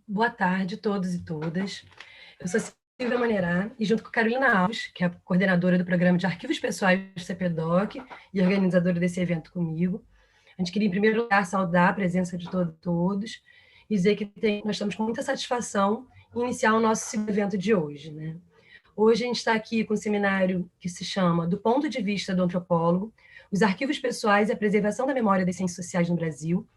Boa tarde a todos e todas. Eu sou Silvia Manerá e junto com Carolina Alves, que é a coordenadora do programa de Arquivos Pessoais do CPDOC e organizadora desse evento comigo, a gente queria, em primeiro lugar, saudar a presença de todos e dizer que nós estamos com muita satisfação em iniciar o nosso evento de hoje, né? Hoje a gente está aqui com um seminário que se chama Do Ponto de Vista do Antropólogo, os arquivos pessoais e a preservação da memória das ciências sociais no Brasil.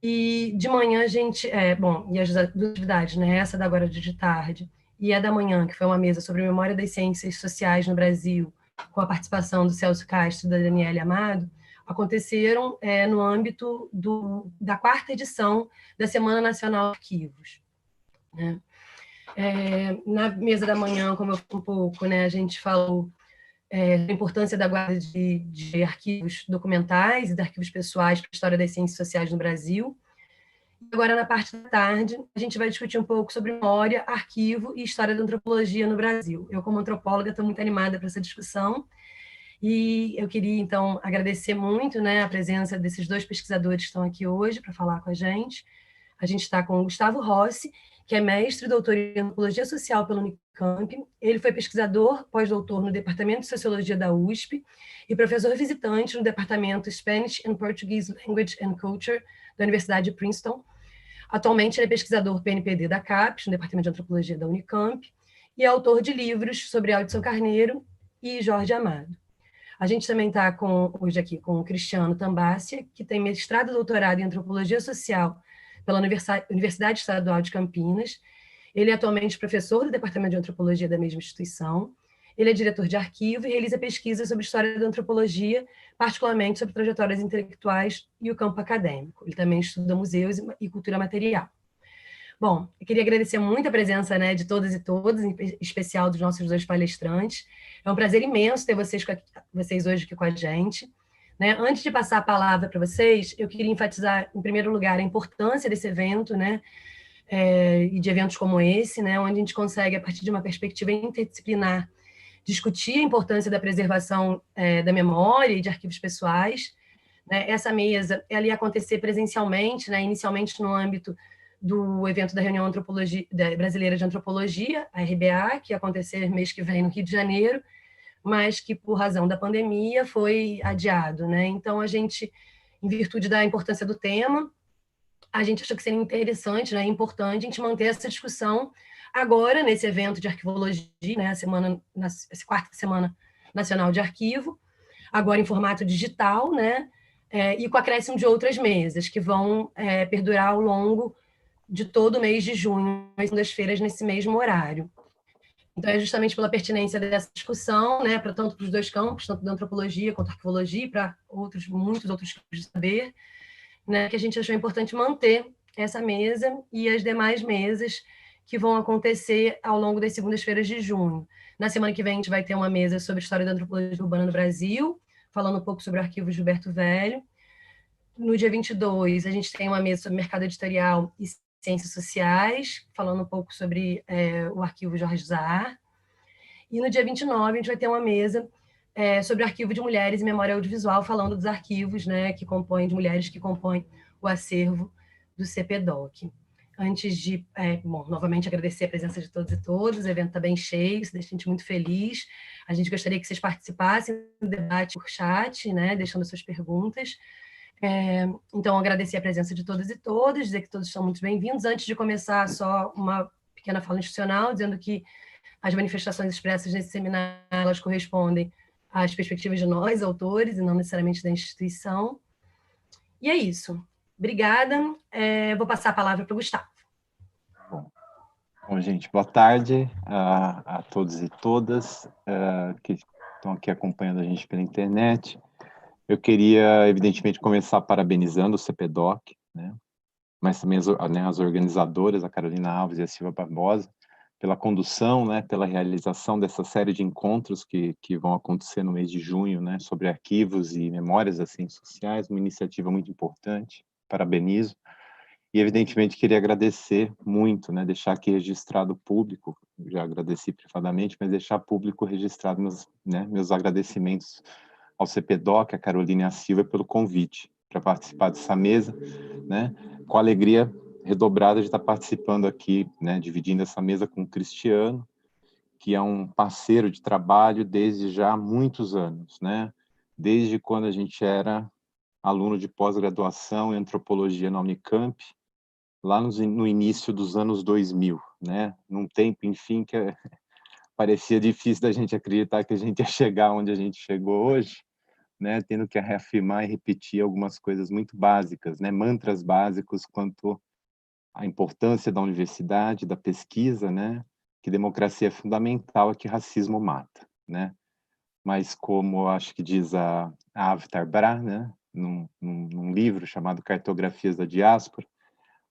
E de manhã a gente, e as duas atividades, né? Essa da agora de tarde e a da manhã, que foi uma mesa sobre a memória das ciências sociais no Brasil, com a participação do Celso Castro e da Daniela Amado, aconteceram no âmbito da quarta edição da Semana Nacional de Arquivos, né? Na mesa da manhã, como eu falei um pouco, né, a gente falou da importância da guarda de arquivos documentais e de arquivos pessoais para a história das ciências sociais no Brasil. Agora, na parte da tarde, a gente vai discutir um pouco sobre memória, arquivo e história da antropologia no Brasil. Eu, como antropóloga, estou muito animada para essa discussão e eu queria, então, agradecer muito, né, a presença desses dois pesquisadores que estão aqui hoje para falar com a gente. A gente está com o Gustavo Rossi, que é mestre e doutor em Antropologia Social pela Unicamp. Ele foi pesquisador, pós-doutor no Departamento de Sociologia da USP e professor visitante no Departamento Spanish and Portuguese Language and Culture da Universidade de Princeton. Atualmente, ele é pesquisador PNPD da CAPES, no Departamento de Antropologia da Unicamp, e é autor de livros sobre Aldson Carneiro e Jorge Amado. A gente também está hoje aqui com o Cristiano Tambassia, que tem mestrado e doutorado em Antropologia Social pela Universidade Estadual de Campinas. Ele é atualmente professor do Departamento de Antropologia da mesma instituição. Ele é diretor de arquivo e realiza pesquisas sobre história da antropologia, particularmente sobre trajetórias intelectuais e o campo acadêmico. Ele também estuda museus e cultura material. Bom, eu queria agradecer muito a presença, né, de todas e todos, em especial dos nossos dois palestrantes. É um prazer imenso ter vocês hoje aqui com a gente. Né? Antes de passar a palavra para vocês, eu queria enfatizar, em primeiro lugar, a importância desse evento, né, e de eventos como esse, né, onde a gente consegue, a partir de uma perspectiva interdisciplinar, discutir a importância da preservação da memória e de arquivos pessoais. Né? Essa mesa ela ia acontecer presencialmente, né, inicialmente no âmbito do evento da Reunião Brasileira de Antropologia, a RBA, que ia acontecer mês que vem no Rio de Janeiro, mas que, por razão da pandemia, foi adiado, né? Então, a gente, em virtude da importância do tema, a gente achou que seria interessante, né, importante a gente manter essa discussão agora, nesse evento de arquivologia, né, essa quarta Semana Nacional de Arquivo, agora em formato digital, né, e com acréscimo de outras mesas, que vão perdurar ao longo de todo o mês de junho, às segundas-feiras, nesse mesmo horário. Então, é justamente pela pertinência dessa discussão, né, tanto para os dois campos, tanto da antropologia quanto da arquivologia, e para muitos outros campos de saber, né, que a gente achou importante manter essa mesa e as demais mesas que vão acontecer ao longo das segundas-feiras de junho. Na semana que vem, a gente vai ter uma mesa sobre a história da antropologia urbana no Brasil, falando um pouco sobre o arquivo Gilberto Velho. No dia 22, a gente tem uma mesa sobre mercado editorial e ciências sociais, falando um pouco sobre o arquivo Jorge Zahar. E no dia 29, a gente vai ter uma mesa sobre o arquivo de mulheres e memória audiovisual, falando dos arquivos, né, de mulheres que compõem o acervo do CPDOC. Antes de, novamente agradecer a presença de todos e todas, o evento está bem cheio, isso deixa a gente muito feliz. A gente gostaria que vocês participassem do debate por chat, né, deixando suas perguntas. Então, agradecer a presença de todas e todas, dizer que todos são muito bem-vindos. Antes de começar, só uma pequena fala institucional, dizendo que as manifestações expressas nesse seminário, elas correspondem às perspectivas de nós, autores, e não necessariamente da instituição. E é isso. Obrigada. Vou passar a palavra para o Gustavo. Bom, gente, boa tarde a todos e todas que estão aqui acompanhando a gente pela internet. Eu queria, evidentemente, começar parabenizando o CPDOC, né, mas também as organizadoras, a Carolina Alves e a Silvia Barbosa, pela condução, né, pela realização dessa série de encontros que vão acontecer no mês de junho, né, sobre arquivos e memórias das ciências sociais, uma iniciativa muito importante, parabenizo. E, evidentemente, queria agradecer muito, né, deixar aqui registrado público, já agradeci privadamente, mas deixar público registrado meus agradecimentos ao CPDOC, a Carolina e a Silvia, pelo convite para participar dessa mesa, né, com a alegria redobrada de estar participando aqui, né, dividindo essa mesa com o Cristiano, que é um parceiro de trabalho desde já há muitos anos, né? Desde quando a gente era aluno de pós-graduação em antropologia na Unicamp, lá no início dos anos 2000, né? Num tempo, enfim, que parecia difícil da gente acreditar que a gente ia chegar onde a gente chegou hoje, né? Tendo que reafirmar e repetir algumas coisas muito básicas, né? Mantras básicos quanto à importância da universidade, da pesquisa, né? Que democracia é fundamental, é que racismo mata, né? Mas como acho que diz a Avtar Bra, né? Num livro chamado Cartografias da Diáspora,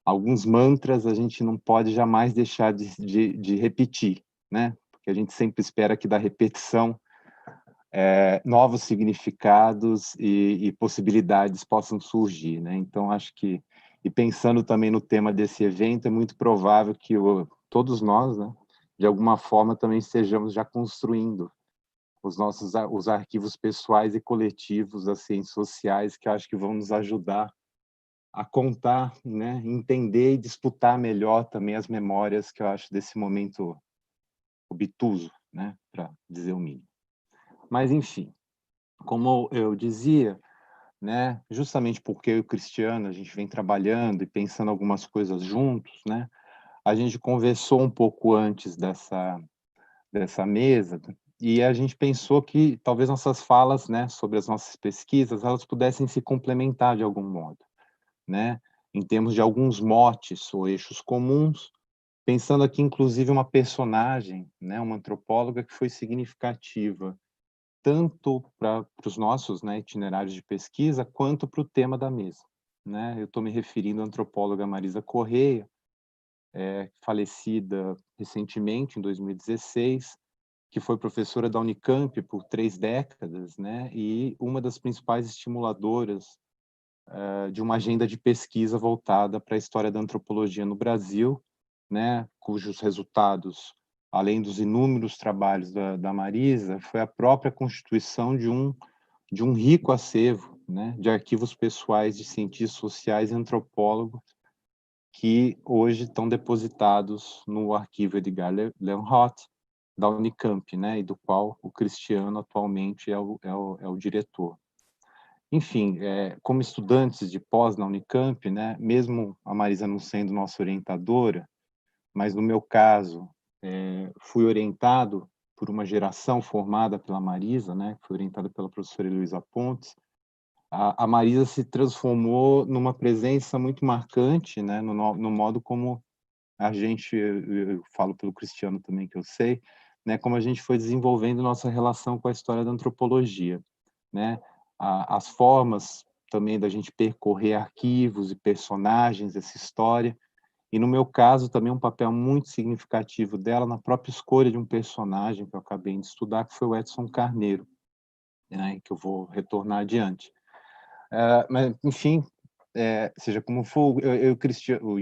alguns mantras a gente não pode jamais deixar de repetir, né? Porque a gente sempre espera que da repetição novos significados e possibilidades possam surgir, né? Então acho que, e pensando também no tema desse evento, é muito provável que todos nós, né, de alguma forma também estejamos já construindo os arquivos pessoais e coletivos das ciências sociais, que acho que vão nos ajudar a contar, né, entender e disputar melhor também as memórias que eu acho desse momento obtuso, né, para dizer o mínimo. Mas enfim, como eu dizia, né, justamente porque eu e o Cristiano a gente vem trabalhando e pensando algumas coisas juntos, né, a gente conversou um pouco antes dessa mesa e a gente pensou que talvez nossas falas, né, sobre as nossas pesquisas, elas pudessem se complementar de algum modo, né, em termos de alguns motes ou eixos comuns, pensando aqui inclusive uma personagem, né, uma antropóloga que foi significativa tanto para os nossos, né, itinerários de pesquisa, quanto para o tema da mesa, né? Eu estou me referindo à antropóloga Marisa Correia, falecida recentemente, em 2016, que foi professora da Unicamp por 3 décadas, né? E uma das principais estimuladoras de uma agenda de pesquisa voltada para a história da antropologia no Brasil, né? Cujos resultados, além dos inúmeros trabalhos da Marisa, foi a própria constituição de um rico acervo, né, de arquivos pessoais de cientistas sociais e antropólogos que hoje estão depositados no arquivo Edgar Leonroth, da Unicamp, né, e do qual o Cristiano atualmente é o diretor. Enfim, como estudantes de pós na Unicamp, né, mesmo a Marisa não sendo nossa orientadora, mas no meu caso, fui orientado por uma geração formada pela Marisa, né, que foi orientada pela professora Heloísa Pontes. A Marisa se transformou numa presença muito marcante, né, no modo como a gente, eu falo pelo Cristiano também, que eu sei, né, como a gente foi desenvolvendo nossa relação com a história da antropologia, né, as formas também da gente percorrer arquivos e personagens dessa história, e no meu caso também um papel muito significativo dela na própria escolha de um personagem que eu acabei de estudar, que foi o Edson Carneiro, né, que eu vou retornar adiante. Mas, enfim, seja como for,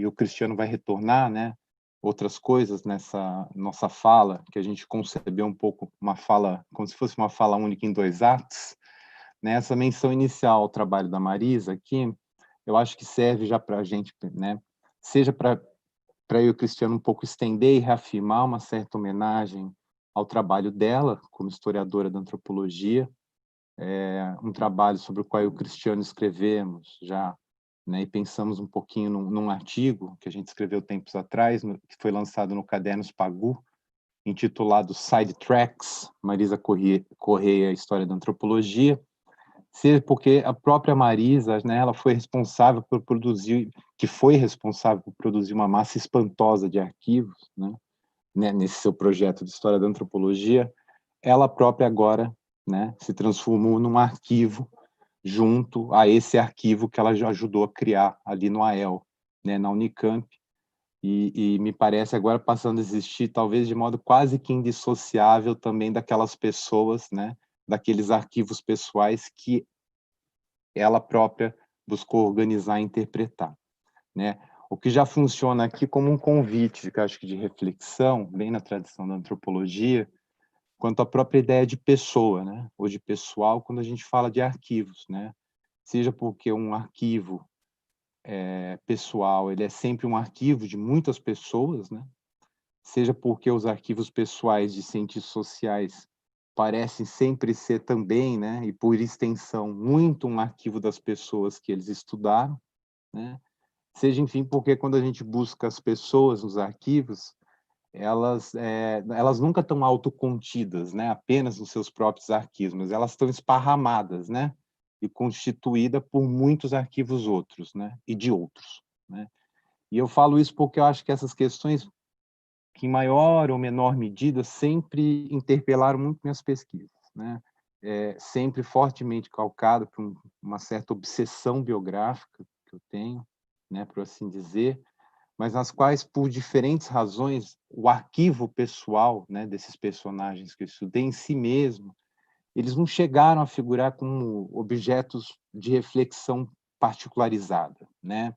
o Cristiano vai retornar, né, outras coisas nessa nossa fala, que a gente concebeu um pouco uma fala, como se fosse uma fala única em 2 atos, né, essa menção inicial ao trabalho da Marisa aqui, eu acho que serve já para a gente, né, seja para eu e o Cristiano um pouco estender e reafirmar uma certa homenagem ao trabalho dela como historiadora da antropologia, um trabalho sobre o qual eu e o Cristiano escrevemos já, né, e pensamos um pouquinho num artigo que a gente escreveu tempos atrás, que foi lançado no Cadernos Pagu, intitulado Side Tracks, Marisa Correia, História da Antropologia, seja porque a própria Marisa, né, ela foi responsável por produzir, uma massa espantosa de arquivos, né, nesse seu projeto de História da Antropologia, ela própria agora, né, se transformou num arquivo junto a esse arquivo que ela já ajudou a criar ali no AEL, né, na Unicamp, e me parece agora passando a existir, talvez de modo quase que indissociável também daquelas pessoas, né, daqueles arquivos pessoais que ela própria buscou organizar e interpretar, né? O que já funciona aqui como um convite, que eu acho que de reflexão, bem na tradição da antropologia, quanto à própria ideia de pessoa, né? Ou de pessoal, quando a gente fala de arquivos, né? Seja porque um arquivo pessoal, ele é sempre um arquivo de muitas pessoas, né? Seja porque os arquivos pessoais de cientistas sociais parecem sempre ser também, né, e por extensão, muito um arquivo das pessoas que eles estudaram, né? Seja, enfim, porque quando a gente busca as pessoas nos arquivos, elas nunca estão autocontidas, né, apenas nos seus próprios arquivos, mas elas estão esparramadas, né, e constituída por muitos arquivos outros, né, e de outros, né? E eu falo isso porque eu acho que essas questões, que em maior ou menor medida, sempre interpelaram muito minhas pesquisas, né? Sempre fortemente calcado por uma certa obsessão biográfica que eu tenho, né, por assim dizer, mas nas quais, por diferentes razões, o arquivo pessoal, né, desses personagens que eu estudei em si mesmo, eles não chegaram a figurar como objetos de reflexão particularizada, né,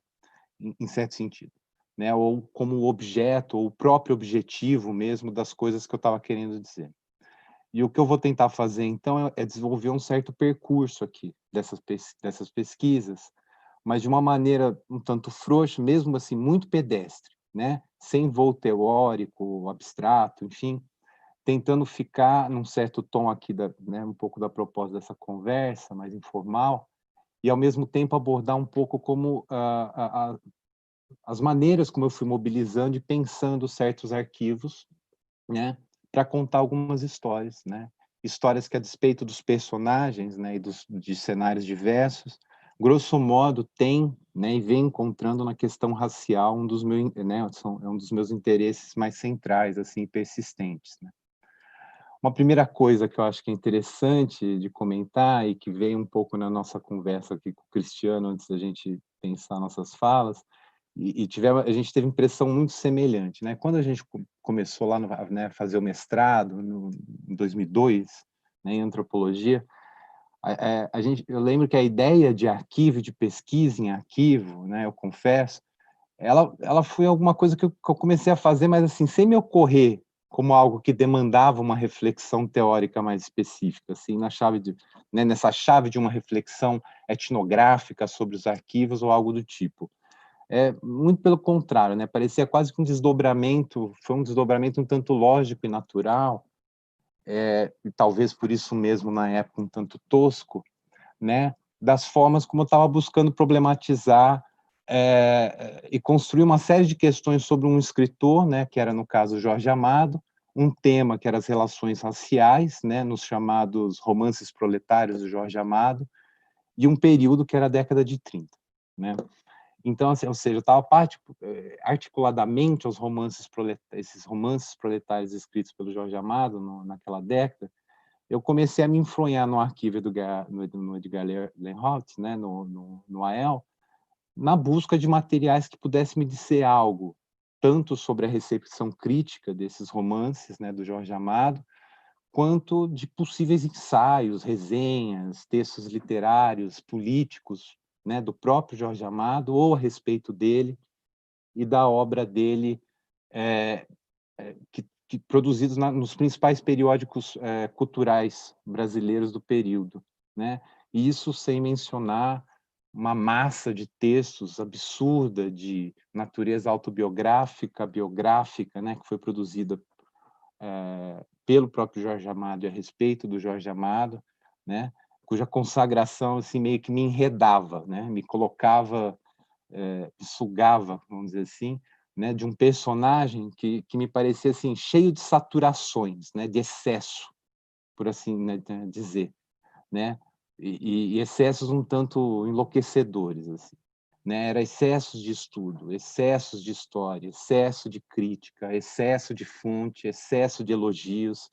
em certo sentido, né, ou como objeto, ou o próprio objetivo mesmo das coisas que eu estava querendo dizer. E o que eu vou tentar fazer, então, é desenvolver um certo percurso aqui dessas pesquisas, mas de uma maneira um tanto frouxa, mesmo assim, muito pedestre, né? Sem voo teórico, abstrato, enfim, tentando ficar num certo tom aqui, né, um pouco da proposta dessa conversa, mais informal, e, ao mesmo tempo, abordar um pouco como as maneiras como eu fui mobilizando e pensando certos arquivos, né, para contar algumas histórias, né? Histórias que, a despeito dos personagens, né, e de cenários diversos, grosso modo, tem, né, e vem encontrando na questão racial é um dos meus interesses mais centrais, assim, persistentes, né? Uma primeira coisa que eu acho que é interessante de comentar e que veio um pouco na nossa conversa aqui com o Cristiano antes da gente pensar nossas falas, a gente teve impressão muito semelhante, né? Quando a gente começou lá, né, fazer o mestrado em 2002, né, em antropologia, eu lembro que a ideia de arquivo, de pesquisa em arquivo, né, eu confesso, ela foi alguma coisa que eu comecei a fazer, mas assim, sem me ocorrer como algo que demandava uma reflexão teórica mais específica, assim, né, nessa chave de uma reflexão etnográfica sobre os arquivos ou algo do tipo. Muito pelo contrário, né? Parecia quase que foi um desdobramento um tanto lógico e natural, e talvez por isso mesmo, na época, um tanto tosco, né? Das formas como eu estava buscando problematizar e construir uma série de questões sobre um escritor, né? Que era, no caso, Jorge Amado, um tema que era as relações raciais, né? Nos chamados romances proletários do Jorge Amado, e um período que era a década de 30, né? Então, assim, ou seja, eu estava articuladamente esses romances proletários escritos pelo Jorge Amado naquela década, eu comecei a me influenciar no arquivo no Edgar Lenholt, né, no AEL, na busca de materiais que pudessem me dizer algo, tanto sobre a recepção crítica desses romances, né, do Jorge Amado, quanto de possíveis ensaios, resenhas, textos literários, políticos, né, do próprio Jorge Amado, ou a respeito dele e da obra dele, produzidos nos principais periódicos culturais brasileiros do período, né? E isso sem mencionar uma massa de textos absurda de natureza autobiográfica, biográfica, né, que foi produzida pelo próprio Jorge Amado e a respeito do Jorge Amado, né, cuja consagração assim meio que me enredava, né, me colocava, me sugava, vamos dizer assim, né, de um personagem que me parecia assim cheio de saturações, né, de excesso, por assim, né, dizer, né, e excessos um tanto enlouquecedores, assim, né, era excessos de estudo, excessos de história, excesso de crítica, excesso de fonte, excesso de elogios,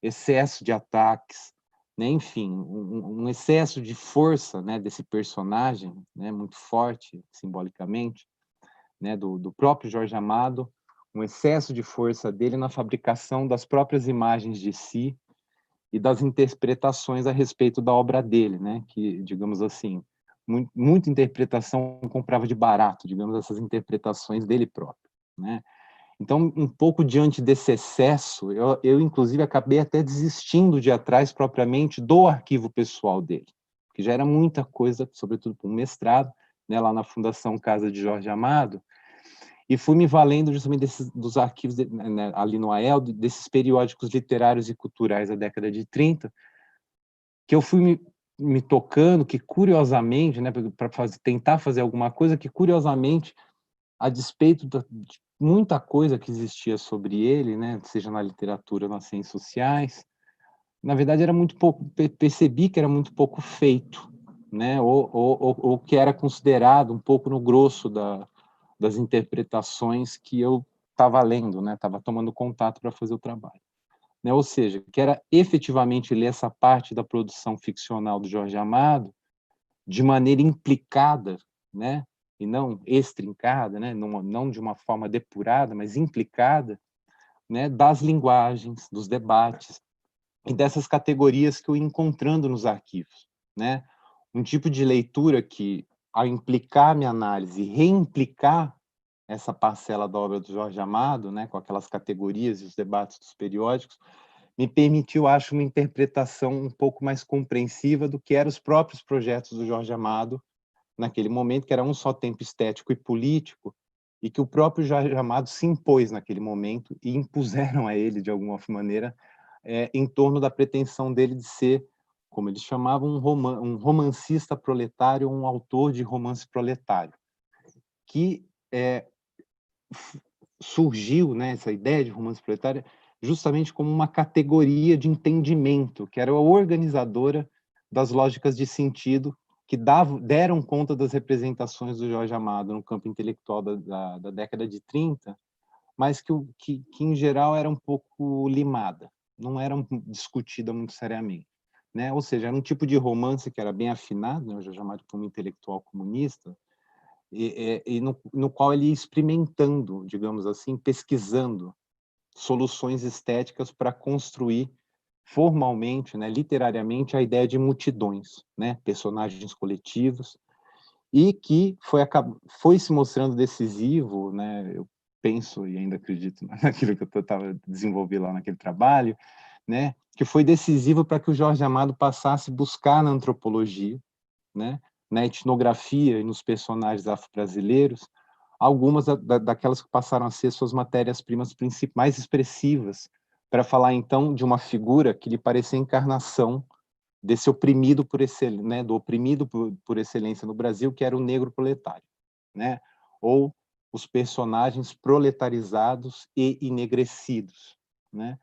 excesso de ataques, né, enfim, um excesso de força, né, desse personagem, né, muito forte simbolicamente, né, do próprio Jorge Amado, um excesso de força dele na fabricação das próprias imagens de si e das interpretações a respeito da obra dele, né, que, digamos assim, muita interpretação comprava de barato, digamos, essas interpretações dele próprio, né? Então, um pouco diante desse excesso, eu inclusive acabei até desistindo de ir atrás propriamente do arquivo pessoal dele, que já era muita coisa, sobretudo para um mestrado, né, lá na Fundação Casa de Jorge Amado, e fui me valendo justamente dos arquivos né, ali no AEL, desses periódicos literários e culturais da década de 30, que eu fui me tocando, que curiosamente, né, para tentar fazer alguma coisa, que curiosamente, a despeito de muita coisa que existia sobre ele, né, seja na literatura, nas ciências sociais, na verdade era muito pouco, percebi que era muito pouco feito, né, ou que era considerado um pouco no grosso das interpretações que eu estava lendo, né, estava tomando contato para fazer o trabalho. Né, ou seja, que era efetivamente ler essa parte da produção ficcional do Jorge Amado de maneira implicada, né, e não extrincada, né, não de uma forma depurada, mas implicada, né, das linguagens, dos debates e dessas categorias que eu ia encontrando nos arquivos, né? Um tipo de leitura que, ao implicar minha análise e reimplicar essa parcela da obra do Jorge Amado, né, com aquelas categorias e os debates dos periódicos, me permitiu, acho, uma interpretação um pouco mais compreensiva do que eram os próprios projetos do Jorge Amado naquele momento, que era um só tempo estético e político, e que o próprio Jorge Amado se impôs naquele momento e impuseram a ele, de alguma maneira, em torno da pretensão dele de ser, como eles chamavam, um romancista proletário, um autor de romance proletário, que surgiu, né, essa ideia de romance proletário justamente como uma categoria de entendimento, que era a organizadora das lógicas de sentido que deram conta das representações do Jorge Amado no campo intelectual da década de 30, mas que em geral era um pouco limada, não era discutida muito seriamente. Né? Ou seja, era um tipo de romance que era bem afinado, né? O Jorge Amado como intelectual comunista, e no qual ele ia experimentando, digamos assim, pesquisando soluções estéticas para construir formalmente, né, literariamente, a ideia de multidões, né, personagens coletivos, e que foi se mostrando decisivo, né, eu penso e ainda acredito naquilo que eu estava desenvolvendo lá naquele trabalho, né, que foi decisivo para que o Jorge Amado passasse a buscar na antropologia, né, na etnografia e nos personagens afro-brasileiros, algumas daquelas que passaram a ser suas matérias-primas mais expressivas, para falar então de uma figura que lhe parecia a encarnação desse oprimido por excelência, né, do oprimido por excelência no Brasil, que era o negro proletário, né, ou os personagens proletarizados e enegrecidos, né.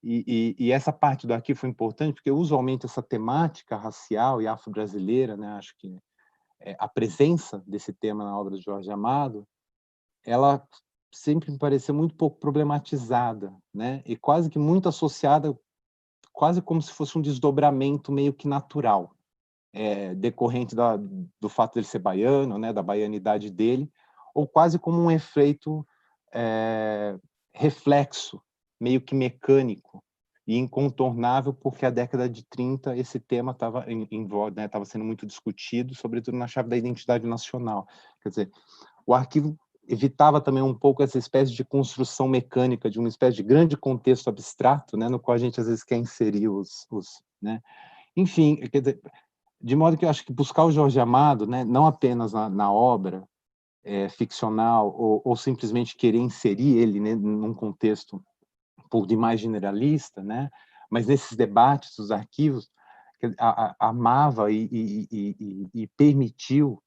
E essa parte do arquivo foi importante porque usualmente essa temática racial e afro-brasileira, né, acho que a presença desse tema na obra de Jorge Amado, ela sempre me pareceu muito pouco problematizada, né, e quase que muito associada, quase como se fosse um desdobramento meio que natural, decorrente do fato dele ser baiano, né, da baianidade dele, ou quase como um efeito reflexo, meio que mecânico e incontornável, porque a década de 30 esse tema estava em voga, né, estava sendo muito discutido, sobretudo na chave da identidade nacional. Quer dizer, o arquivo evitava também um pouco essa espécie de construção mecânica de uma espécie de grande contexto abstrato, né, no qual a gente às vezes quer inserir né? Enfim, quer dizer, de modo que eu acho que buscar o Jorge Amado, né, não apenas na obra ficcional ou simplesmente querer inserir ele, né, num contexto por demais generalista, né, mas nesses debates, os arquivos, amava e permitiu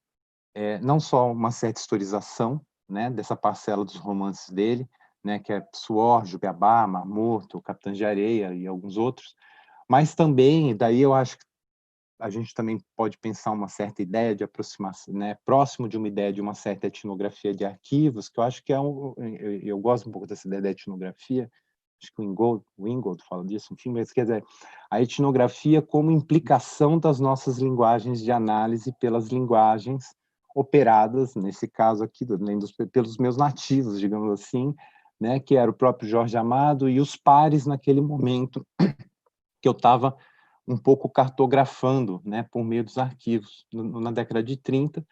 não só uma certa historização, né, dessa parcela dos romances dele, né, que é Suor, Jubiabá, Mar Morto, Capitães de Areia e alguns outros, mas também, daí eu acho que a gente também pode pensar uma certa ideia de aproximação, né, próximo de uma ideia de uma certa etnografia de arquivos, que eu acho que eu gosto um pouco dessa ideia da etnografia, acho que o Ingold fala disso, enfim, mas quer dizer, a etnografia como implicação das nossas linguagens de análise pelas linguagens operadas, nesse caso aqui, pelos meus nativos, digamos assim, né, que era o próprio Jorge Amado e os pares naquele momento que eu estava um pouco cartografando, né, por meio dos arquivos na década de 30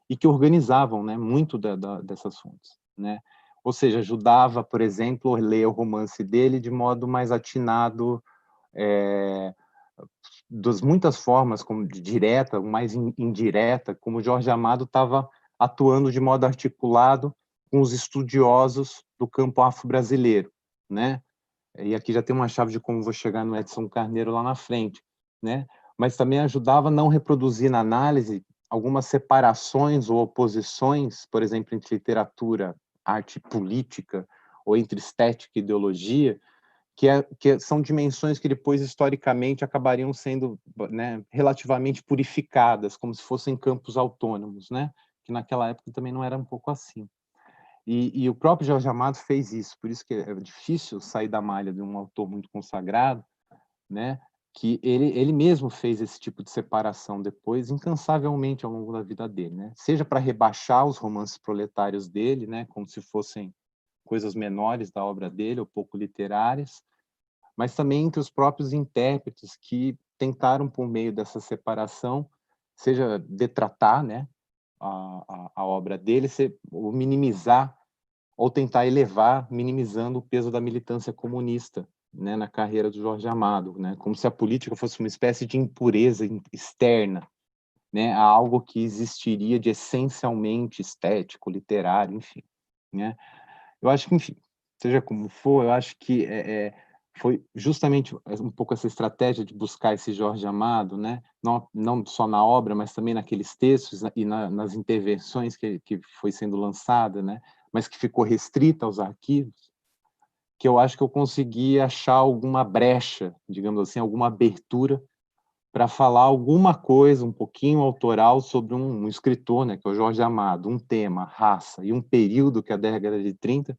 e que organizavam, né, muito dessas fontes, né? Ou seja, ajudava, por exemplo, a ler o romance dele de modo mais atinado, das muitas formas, como de direta, mais indireta, como o Jorge Amado estava atuando de modo articulado com os estudiosos do campo afro-brasileiro, né? E aqui já tem uma chave de como vou chegar no Edson Carneiro lá na frente, né? Mas também ajudava a não reproduzir na análise algumas separações ou oposições, por exemplo, entre literatura, arte e política, ou entre estética e ideologia, que são dimensões que depois, historicamente, acabariam sendo, né, relativamente purificadas, como se fossem campos autônomos, né? Que naquela época também não era um pouco assim. E o próprio Jorge Amado fez isso, por isso que é difícil sair da malha de um autor muito consagrado, né? Que ele mesmo fez esse tipo de separação depois, incansavelmente ao longo da vida dele, né? Seja para rebaixar os romances proletários dele, né? Como se fossem coisas menores da obra dele, ou pouco literárias, mas também entre os próprios intérpretes que tentaram, por meio dessa separação, seja detratar, né? A obra dele, ou minimizar, ou tentar elevar, minimizando o peso da militância comunista, né, na carreira do Jorge Amado, né, como se a política fosse uma espécie de impureza externa, né, a algo que existiria de essencialmente estético, literário, enfim, né. Eu acho que, enfim, seja como for, eu acho que foi justamente um pouco essa estratégia de buscar esse Jorge Amado, né, não só na obra, mas também naqueles textos e nas intervenções que foi sendo lançada, né, mas que ficou restrita aos arquivos, que eu acho que eu consegui achar alguma brecha, digamos assim, alguma abertura para falar alguma coisa um pouquinho autoral sobre um escritor, né, que é o Jorge Amado, um tema, raça, e um período, que é a década de 30,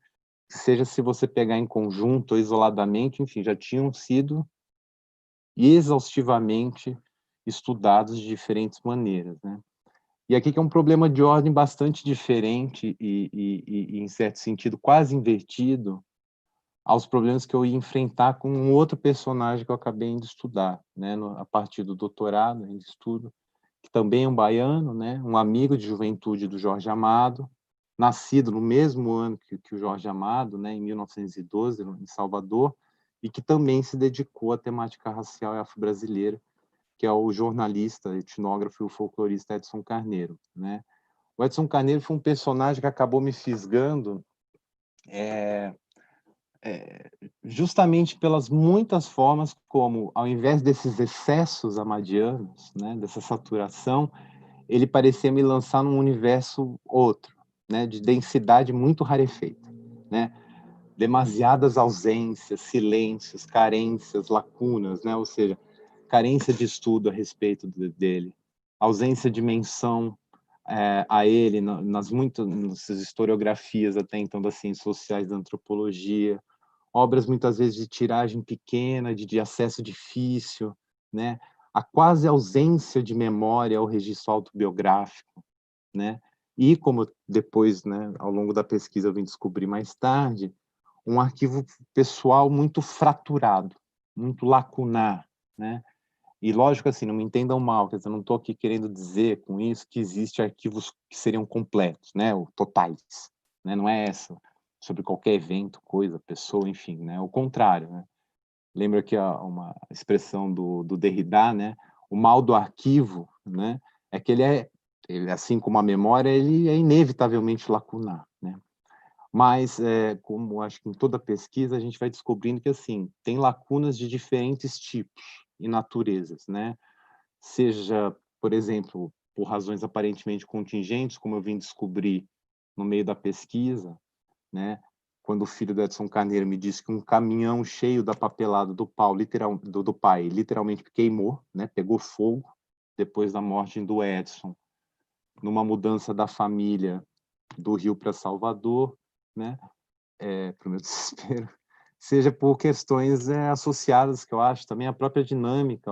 que seja, se você pegar em conjunto ou isoladamente, enfim, já tinham sido exaustivamente estudados de diferentes maneiras, né. E aqui que é um problema de ordem bastante diferente em certo sentido, quase invertido aos problemas que eu ia enfrentar com um outro personagem que eu acabei indo estudar, né, a partir do doutorado em estudo, que também é um baiano, né, um amigo de juventude do Jorge Amado, nascido no mesmo ano que o Jorge Amado, né, em 1912, em Salvador, e que também se dedicou à temática racial e afro-brasileira, que é o jornalista, etnógrafo e o folclorista Edson Carneiro, né. O Edson Carneiro foi um personagem que acabou me fisgando, é, justamente pelas muitas formas como, ao invés desses excessos amadianos, né, dessa saturação, ele parecia me lançar num universo outro, né, de densidade muito rarefeita, né, demasiadas ausências, silêncios, carências, lacunas, né, ou seja, carência de estudo a respeito dele, ausência de menção a ele nas muitas historiografias até então das ciências sociais, da antropologia, obras muitas vezes de tiragem pequena, de acesso difícil, né? A quase ausência de memória ao registro autobiográfico, né? E como depois, né, ao longo da pesquisa eu vim descobrir mais tarde, um arquivo pessoal muito fraturado, muito lacunar, né? E lógico assim, não me entendam mal, quer dizer, eu não estou aqui querendo dizer com isso que existem arquivos que seriam completos, né, ou totais, né? Não é essa sobre qualquer evento, coisa, pessoa, enfim, né? O contrário, né? Lembra que uma expressão do Derrida, né? O mal do arquivo, né? É que ele, assim como a memória, ele é inevitavelmente lacunar, né? Mas, como acho que em toda pesquisa, a gente vai descobrindo que, assim, tem lacunas de diferentes tipos e naturezas, né? Seja, por exemplo, por razões aparentemente contingentes, como eu vim descobrir no meio da pesquisa, né? Quando o filho do Edson Carneiro me disse que um caminhão cheio da papelada do pai, literalmente queimou, né? Pegou fogo depois da morte do Edson, numa mudança da família do Rio para Salvador, né? Para o meu desespero, seja por questões associadas, que eu acho também à própria dinâmica,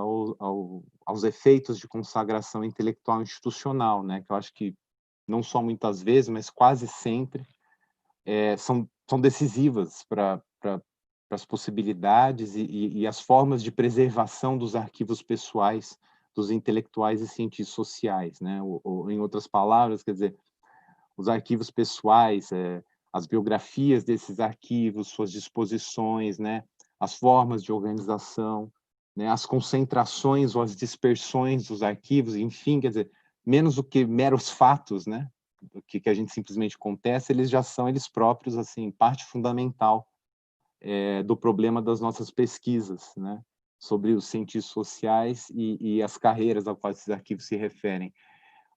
aos efeitos de consagração intelectual institucional, né? Que eu acho que não só muitas vezes, mas quase sempre são decisivas para as possibilidades e as formas de preservação dos arquivos pessoais dos intelectuais e cientistas sociais, né? Ou, em outras palavras, quer dizer, os arquivos pessoais, as biografias desses arquivos, suas disposições, né? As formas de organização, né, as concentrações ou as dispersões dos arquivos, enfim, quer dizer, menos do que meros fatos, né, do que a gente simplesmente contesta, eles já são eles próprios, assim, parte fundamental do problema das nossas pesquisas, né, sobre os cientistas sociais e as carreiras a quais esses arquivos se referem.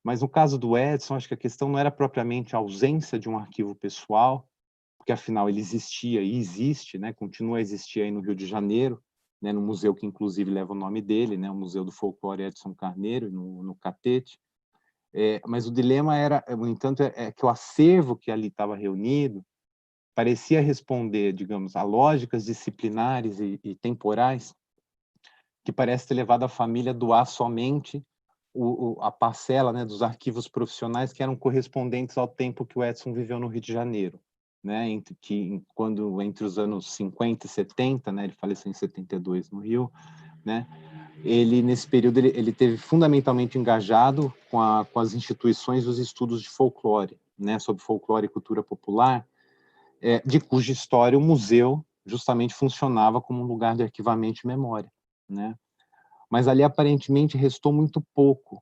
Mas no caso do Edson, acho que a questão não era propriamente a ausência de um arquivo pessoal, porque afinal ele existia e existe, né, continua a existir aí no Rio de Janeiro, né, no museu que inclusive leva o nome dele, né, o Museu do Folclore Edson Carneiro, no Catete. Mas o dilema era, no entanto, que o acervo que ali estava reunido parecia responder, digamos, a lógicas disciplinares e temporais que parece ter levado a família a doar somente a parcela, né, dos arquivos profissionais que eram correspondentes ao tempo que o Edson viveu no Rio de Janeiro, né, entre os anos 50 e 70, né, ele faleceu em 72 no Rio, né, nesse período ele teve fundamentalmente engajado com as instituições dos estudos de folclore, né, sobre folclore e cultura popular, de cuja história o museu justamente funcionava como um lugar de arquivamento e memória, né. Mas ali aparentemente restou muito pouco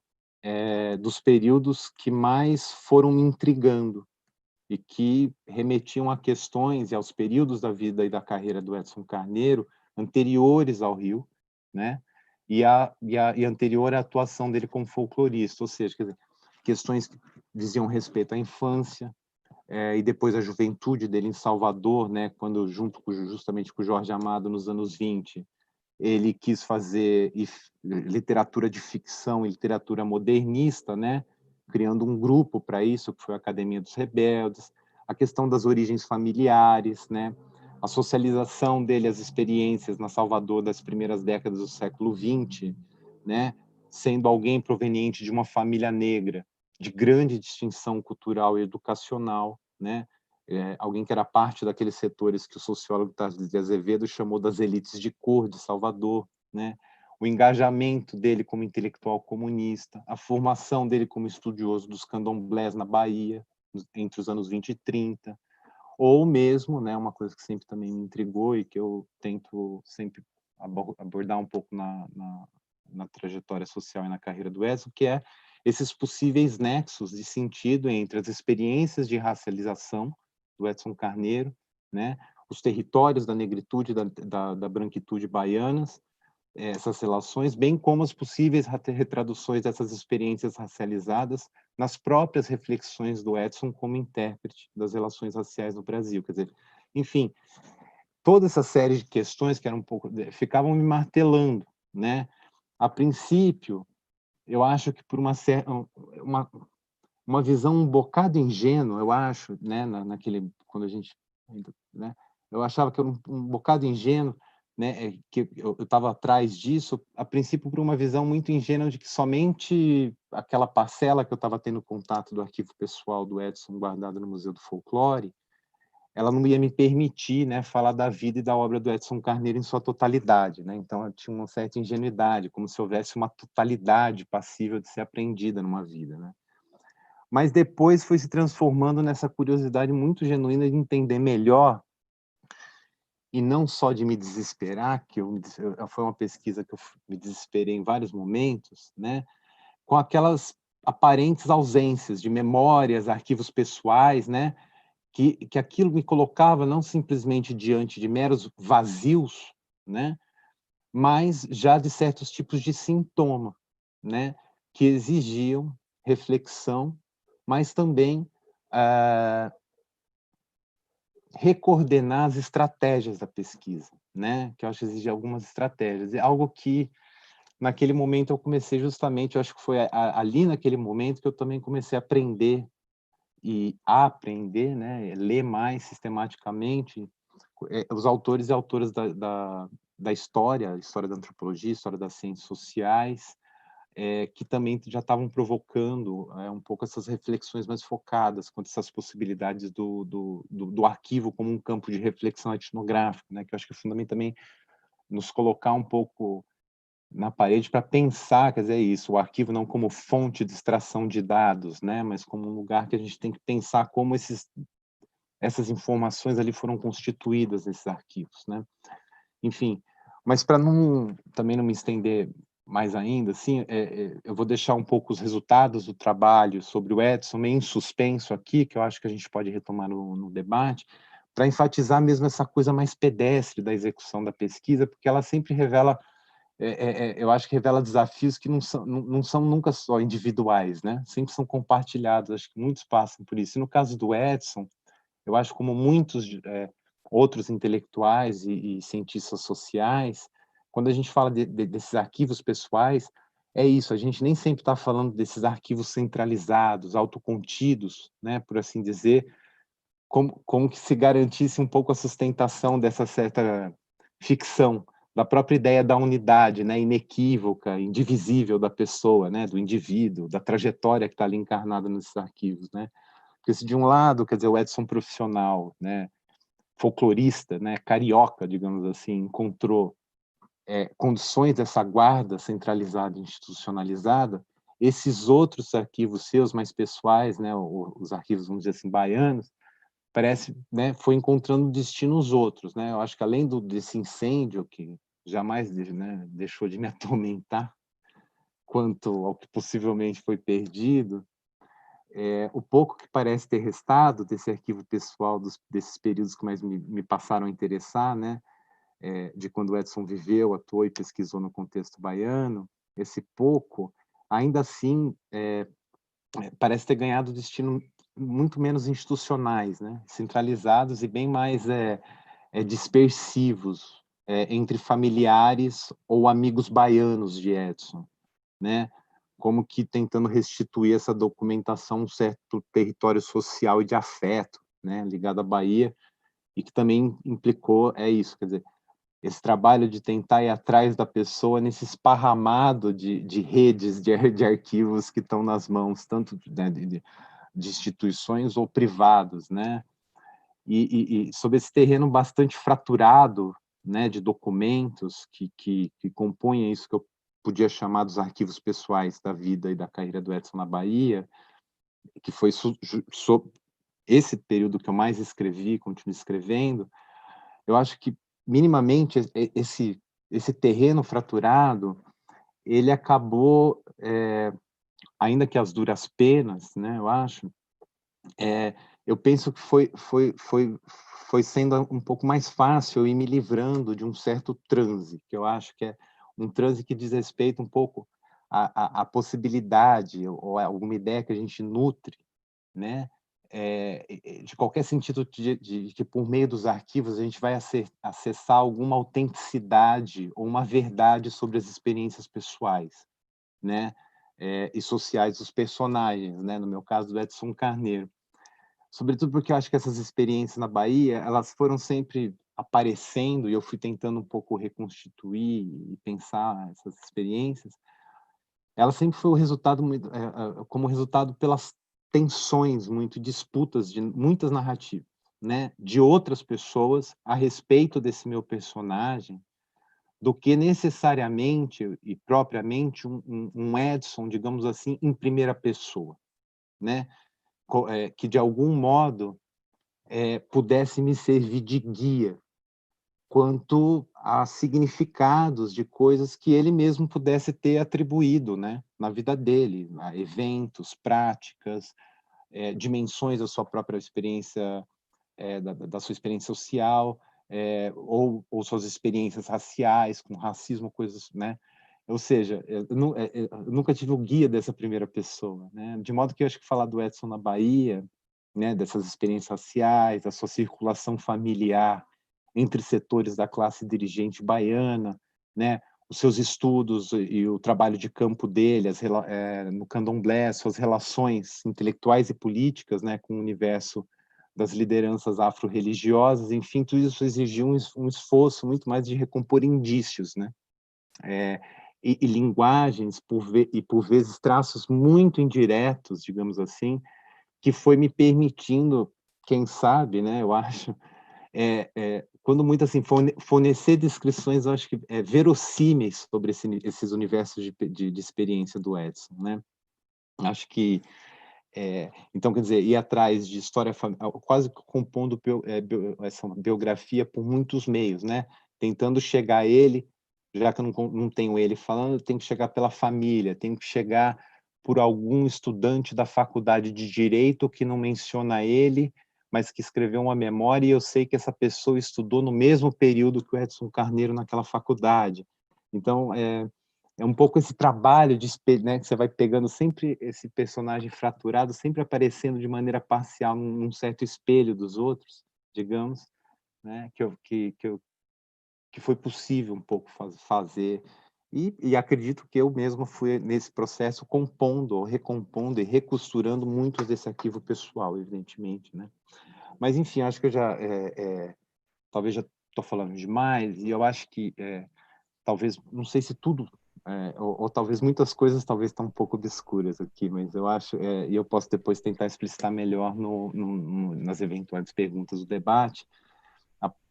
dos períodos que mais foram me intrigando e que remetiam a questões e aos períodos da vida e da carreira do Edson Carneiro anteriores ao Rio, né? E anterior à atuação dele como folclorista, ou seja, quer dizer, questões que diziam respeito à infância, e depois a juventude dele em Salvador, né? Quando justamente com o Jorge Amado nos anos 20, ele quis fazer literatura de ficção e literatura modernista, né? Criando um grupo para isso, que foi a Academia dos Rebeldes, a questão das origens familiares, né? A socialização dele, as experiências na Salvador das primeiras décadas do século XX, né? Sendo alguém proveniente de uma família negra, de grande distinção cultural e educacional, né? Alguém que era parte daqueles setores que o sociólogo Tarcísio de Azevedo chamou das elites de cor de Salvador, né? O engajamento dele como intelectual comunista, a formação dele como estudioso dos candomblés na Bahia, entre os anos 20 e 30, ou mesmo, né, uma coisa que sempre também me intrigou e que eu tento sempre abordar um pouco na trajetória social e na carreira do Edson, que é esses possíveis nexos de sentido entre as experiências de racialização do Edson Carneiro, né, os territórios da negritude, da branquitude baianas, essas relações, bem como as possíveis retraduções dessas experiências racializadas nas próprias reflexões do Edson como intérprete das relações raciais no Brasil. Quer dizer, enfim, toda essa série de questões que eram um pouco ficavam me martelando, né? A princípio, eu acho que por uma visão um bocado ingênua, eu acho, né, naquele quando a gente, né, eu achava que era um bocado ingênuo, né, que eu estava atrás disso, a princípio por uma visão muito ingênua de que somente aquela parcela que eu estava tendo contato do arquivo pessoal do Edson guardado no Museu do Folclore, ela não ia me permitir, né, falar da vida e da obra do Edson Carneiro em sua totalidade, né? Então eu tinha uma certa ingenuidade, como se houvesse uma totalidade passível de ser aprendida numa vida, né? Mas depois foi se transformando nessa curiosidade muito genuína de entender melhor e não só de me desesperar, foi uma pesquisa que eu me desesperei em vários momentos, né, com aquelas aparentes ausências de memórias, arquivos pessoais, né, que aquilo me colocava não simplesmente diante de meros vazios, né, mas já de certos tipos de sintoma, né, que exigiam reflexão, mas também recoordenar as estratégias da pesquisa, né? Que eu acho que exige algumas estratégias. É algo que naquele momento eu comecei justamente, eu acho que foi ali naquele momento que eu também comecei a aprender e a aprender, né? Ler mais sistematicamente os autores e autoras da história da antropologia, história das ciências sociais, que também já estavam provocando um pouco essas reflexões mais focadas quanto a essas possibilidades do arquivo como um campo de reflexão etnográfica, né? Que eu acho que é fundamental também nos colocar um pouco na parede para pensar, quer dizer, isso, o arquivo não como fonte de extração de dados, né? Mas como um lugar que a gente tem que pensar como essas informações ali foram constituídas nesses arquivos, né? Enfim, Mas para também não me estender mais ainda, assim, eu vou deixar um pouco os resultados do trabalho sobre o Edson meio em suspenso aqui, que eu acho que a gente pode retomar no debate, para enfatizar mesmo essa coisa mais pedestre da execução da pesquisa, porque ela sempre revela, eu acho que revela desafios que não são nunca só individuais, né? Sempre são compartilhados, acho que muitos passam por isso. E no caso do Edson, eu acho como muitos outros intelectuais e cientistas sociais, quando a gente fala desses arquivos pessoais, é isso, a gente nem sempre está falando desses arquivos centralizados, autocontidos, né, por assim dizer, como que se garantisse um pouco a sustentação dessa certa ficção, da própria ideia da unidade, né, inequívoca, indivisível da pessoa, né, do indivíduo, da trajetória que está ali encarnada nesses arquivos, né? Porque se de um lado, quer dizer, o Edson profissional, né, folclorista, né, carioca, digamos assim, encontrou condições dessa guarda centralizada e institucionalizada, esses outros arquivos seus mais pessoais, né, os arquivos, vamos dizer assim, baianos, parece, né, foi encontrando destinos outros, né? Eu acho que além desse incêndio que jamais, né, deixou de me atormentar, quanto ao que possivelmente foi perdido, o pouco que parece ter restado desse arquivo pessoal desses períodos que mais me passaram a interessar, né, de quando o Edson viveu, atuou e pesquisou no contexto baiano, esse pouco, ainda assim, parece ter ganhado destino muito menos institucionais, né, centralizados e bem mais dispersivos, entre familiares ou amigos baianos de Edson, né? Como que tentando restituir essa documentação, um certo território social e de afeto, né, ligado à Bahia, e que também implicou, isso, quer dizer, esse trabalho de tentar ir atrás da pessoa nesse esparramado de redes de arquivos que estão nas mãos, tanto, né, de instituições ou privados, né? E sobre esse terreno bastante fraturado, né, de documentos que compõem isso que eu podia chamar dos arquivos pessoais da vida e da carreira do Edson na Bahia, que foi esse período que eu mais escrevi, continuo escrevendo. Eu acho que minimamente esse terreno fraturado ele acabou, ainda que às duras penas, né, eu acho, eu penso que foi sendo um pouco mais fácil ir me livrando de um certo transe, que eu acho que é um transe que diz respeito um pouco à possibilidade ou a alguma ideia que a gente nutre, né, de qualquer sentido de que por meio dos arquivos a gente vai acessar alguma autenticidade ou uma verdade sobre as experiências pessoais, né, e sociais dos personagens, né, no meu caso do Edson Carneiro. Sobretudo porque eu acho que essas experiências na Bahia, elas foram sempre aparecendo e eu fui tentando um pouco reconstituir e pensar essas experiências. Ela sempre foi o resultado como resultado pelas tensões muito disputas de muitas narrativas, né, de outras pessoas a respeito desse meu personagem, do que necessariamente e propriamente um Edson, digamos assim, em primeira pessoa, né, que de algum modo pudesse me servir de guia quanto a significados de coisas que ele mesmo pudesse ter atribuído, né, na vida dele, a eventos, práticas, dimensões da sua própria experiência, da sua experiência social, ou suas experiências raciais, com racismo, coisas, né? Ou seja, eu nunca tive o guia dessa primeira pessoa, né? De modo que eu acho que falar do Edson na Bahia, né, dessas experiências raciais, da sua circulação familiar entre setores da classe dirigente baiana, né, os seus estudos e o trabalho de campo dele, no candomblé, suas relações intelectuais e políticas, né, com o universo das lideranças afro-religiosas, enfim, tudo isso exigiu um esforço muito mais de recompor indícios, né, e linguagens, por vezes traços muito indiretos, digamos assim, que foi me permitindo, quem sabe, né, eu acho, quando muito assim, fornecer descrições, eu acho que verossímeis sobre esses universos de experiência do Edson, né? Acho que, então, quer dizer, ir atrás de história, quase compondo essa biografia por muitos meios, né? Tentando chegar a ele já que eu não tenho ele falando, eu tenho que chegar pela família, tenho que chegar por algum estudante da faculdade de Direito que não menciona ele, mas que escreveu uma memória, e eu sei que essa pessoa estudou no mesmo período que o Edson Carneiro naquela faculdade. Então, é um pouco esse trabalho de né, que você vai pegando sempre esse personagem fraturado, sempre aparecendo de maneira parcial num certo espelho dos outros, digamos, né, que foi possível um pouco fazer. E acredito que eu mesmo fui, nesse processo, compondo, recompondo e recosturando muito desse arquivo pessoal, evidentemente, né? Mas, enfim, acho que eu já, talvez já estou falando demais, e eu acho que, talvez, não sei se tudo, ou talvez muitas coisas talvez estão um pouco obscuras aqui, mas eu acho, e eu posso depois tentar explicitar melhor nas eventuais perguntas do debate,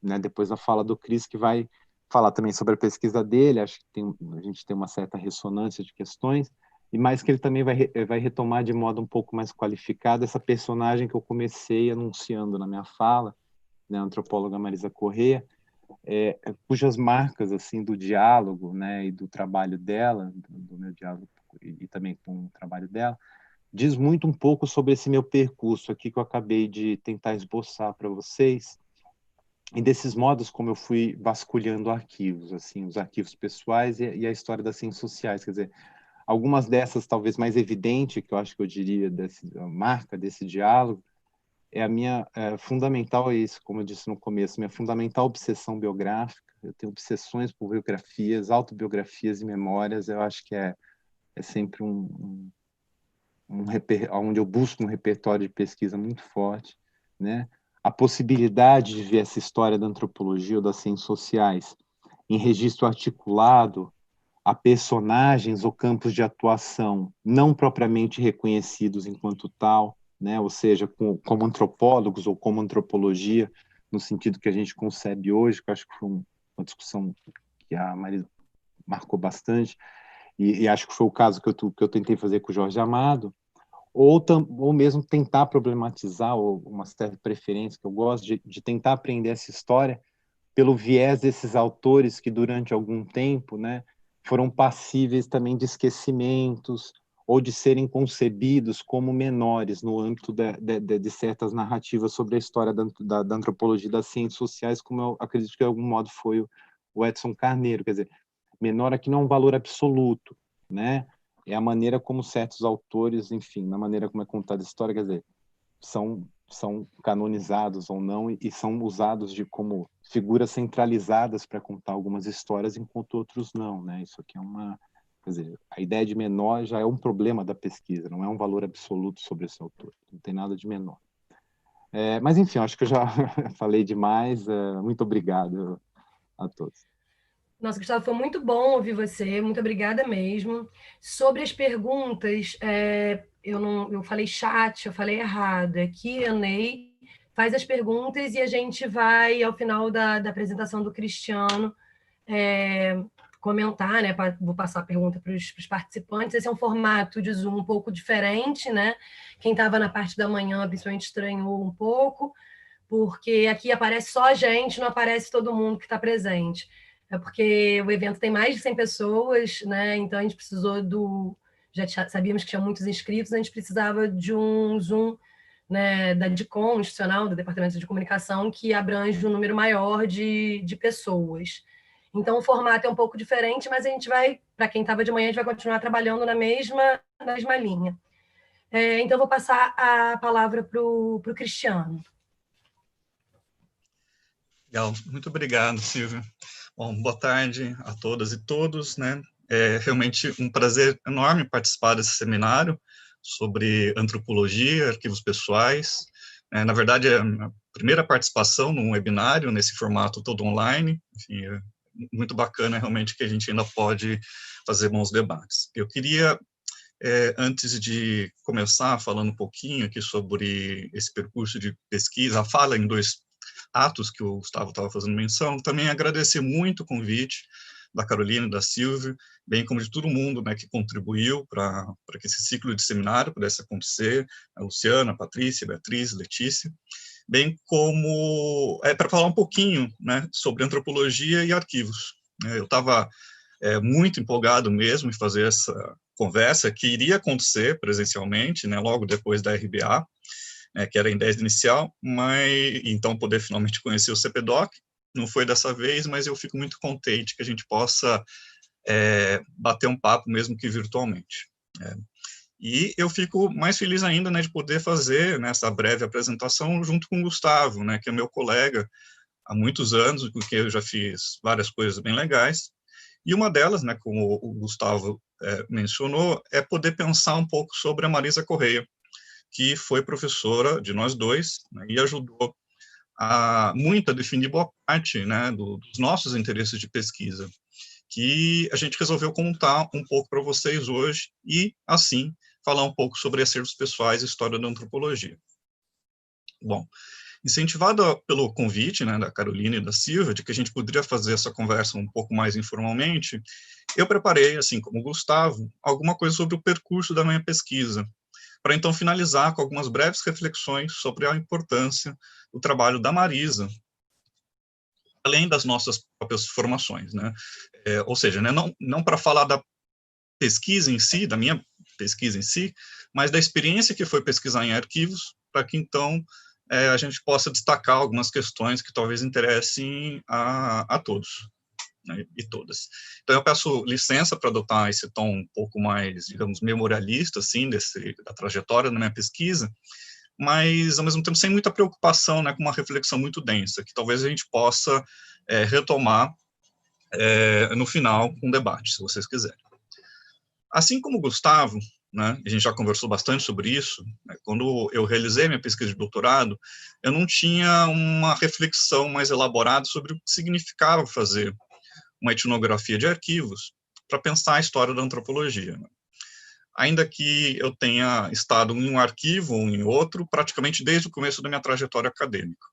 né, depois a fala do Cris, que vai falar também sobre a pesquisa dele, acho que a gente tem uma certa ressonância de questões, e mais que ele também vai retomar de modo um pouco mais qualificado essa personagem que eu comecei anunciando na minha fala, né, a antropóloga Marisa Corrêa, cujas marcas assim do diálogo, né, e do trabalho dela, do meu diálogo e também com o trabalho dela, diz muito um pouco sobre esse meu percurso aqui que eu acabei de tentar esboçar para vocês, e desses modos como eu fui vasculhando arquivos, assim, os arquivos pessoais e a história das ciências sociais, quer dizer, algumas dessas talvez mais evidente, que eu acho que eu diria a marca desse diálogo, é a minha fundamental, é isso, como eu disse no começo, minha fundamental obsessão biográfica. Eu tenho obsessões por biografias, autobiografias e memórias. Eu acho que é sempre onde eu busco um repertório de pesquisa muito forte, né? A possibilidade de ver essa história da antropologia ou das ciências sociais em registro articulado a personagens ou campos de atuação não propriamente reconhecidos enquanto tal, né? Ou seja, como antropólogos ou como antropologia, no sentido que a gente concebe hoje, que eu acho que foi uma discussão que a Marisa marcou bastante, e acho que foi o caso que eu tentei fazer com o Jorge Amado, ou mesmo tentar problematizar uma certa preferência que eu gosto de tentar aprender essa história pelo viés desses autores que durante algum tempo, né, foram passíveis também de esquecimentos ou de serem concebidos como menores no âmbito de certas narrativas sobre a história da antropologia e das ciências sociais, como eu acredito que de algum modo foi o Edson Carneiro, quer dizer, menor aqui não é um valor absoluto, né? É a maneira como certos autores, enfim, na maneira como é contada a história, quer dizer, são canonizados ou não e são usados como figuras centralizadas para contar algumas histórias, enquanto outros não, né? Isso aqui quer dizer, a ideia de menor já é um problema da pesquisa, não é um valor absoluto sobre esse autor, não tem nada de menor. Mas enfim, acho que eu já falei demais. Muito obrigado a todos. Nossa, Gustavo, foi muito bom ouvir você, muito obrigada mesmo. Sobre as perguntas, eu falei chat, eu falei errado. É Q&A, faz as perguntas e a gente vai, ao final da apresentação do Cristiano, comentar, né? Vou passar a pergunta para os participantes. Esse é um formato de Zoom um pouco diferente, né? Quem estava na parte da manhã, principalmente, estranhou um pouco, porque aqui aparece só a gente, não aparece todo mundo que está presente. É porque o evento tem mais de 100 pessoas, né? Então a gente precisou já sabíamos que tinha muitos inscritos, a gente precisava de um Zoom, né, da DICOM, institucional, do Departamento de Comunicação, que abrange um número maior de pessoas. Então o formato é um pouco diferente, mas a gente vai, para quem estava de manhã, a gente vai continuar trabalhando na mesma linha. Então eu vou passar a palavra para o Cristiano. Legal, muito obrigado, Silvia. Bom, boa tarde a todas e todos, né? É realmente um prazer enorme participar desse seminário sobre antropologia, arquivos pessoais. Na verdade, é a minha primeira participação num webinário nesse formato todo online. Enfim, é muito bacana realmente que a gente ainda pode fazer bons debates. Eu queria, antes de começar falando um pouquinho aqui sobre esse percurso de pesquisa, a fala em dois atos que o Gustavo estava fazendo menção, também agradecer muito o convite da Carolina e da Silvia, bem como de todo mundo, né, que contribuiu para que esse ciclo de seminário pudesse acontecer, a Luciana, a Patrícia, a Beatriz, a Letícia, bem como para falar um pouquinho, né, sobre antropologia e arquivos. Eu estava muito empolgado mesmo em fazer essa conversa, que iria acontecer presencialmente, né, logo depois da RBA, que era a ideia inicial, mas então poder finalmente conhecer o CPDOC. Não foi dessa vez, mas eu fico muito contente que a gente possa bater um papo, mesmo que virtualmente. E eu fico mais feliz ainda, né, de poder fazer, né, essa breve apresentação junto com o Gustavo, né, que é meu colega há muitos anos, com quem eu já fiz várias coisas bem legais. E uma delas, né, como o Gustavo mencionou, é poder pensar um pouco sobre a Marisa Correia, que foi professora de nós dois, né, e ajudou muito a definir boa parte, né, dos nossos interesses de pesquisa, que a gente resolveu contar um pouco para vocês hoje e, assim, falar um pouco sobre acervos pessoais e história da antropologia. Bom, incentivado pelo convite, né, da Carolina e da Silvia, de que a gente poderia fazer essa conversa um pouco mais informalmente, eu preparei, assim como o Gustavo, alguma coisa sobre o percurso da minha pesquisa, para então finalizar com algumas breves reflexões sobre a importância do trabalho da Marisa, além das nossas próprias formações, né? Ou seja, né, não para falar da pesquisa em si, da minha pesquisa em si, mas da experiência que foi pesquisar em arquivos, para que então a gente possa destacar algumas questões que talvez interessem a todos, né, e todas. Então eu peço licença para adotar esse tom um pouco mais, digamos, memorialista, assim, da trajetória da minha pesquisa, mas ao mesmo tempo sem muita preocupação, né, com uma reflexão muito densa, que talvez a gente possa retomar no final com um debate, se vocês quiserem. Assim como o Gustavo, né, a gente já conversou bastante sobre isso, né, quando eu realizei minha pesquisa de doutorado, eu não tinha uma reflexão mais elaborada sobre o que significava fazer uma etnografia de arquivos para pensar a história da antropologia, né? Ainda que eu tenha estado em um arquivo ou em outro, praticamente desde o começo da minha trajetória acadêmica.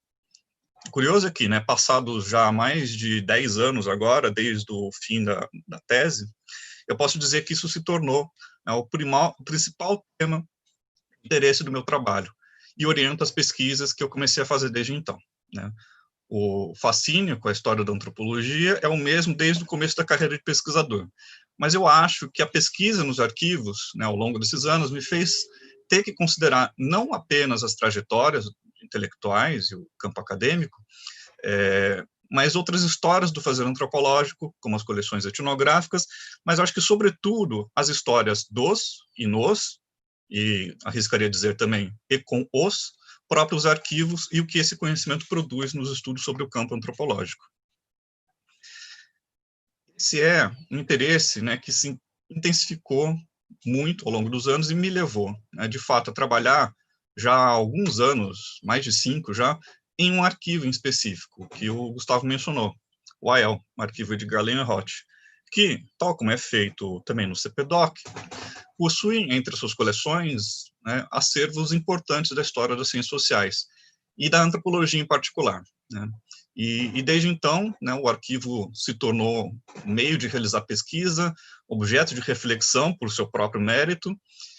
Curioso aqui, né, passados já mais de 10 anos agora, desde o fim da tese, eu posso dizer que isso se tornou, né, o principal tema de interesse do meu trabalho e orienta as pesquisas que eu comecei a fazer desde então, né. O fascínio com a história da antropologia é o mesmo desde o começo da carreira de pesquisador, mas eu acho que a pesquisa nos arquivos, né, ao longo desses anos, me fez ter que considerar não apenas as trajetórias intelectuais e o campo acadêmico, mas outras histórias do fazer antropológico, como as coleções etnográficas, mas eu acho que, sobretudo, as histórias dos e nos, e arriscaria dizer também, e com os próprios arquivos e o que esse conhecimento produz nos estudos sobre o campo antropológico. Esse é um interesse, né, que se intensificou muito ao longo dos anos e me levou, né, de fato, a trabalhar já há alguns anos, mais de 5 já, em um arquivo em específico, que o Gustavo mencionou, o AEL, o Arquivo Edgar Leuenroth, que, tal como é feito também no CPDOC, possui entre suas coleções, né, acervos importantes da história das ciências sociais e da antropologia em particular, né? E desde então, né, o arquivo se tornou meio de realizar pesquisa, objeto de reflexão por seu próprio mérito,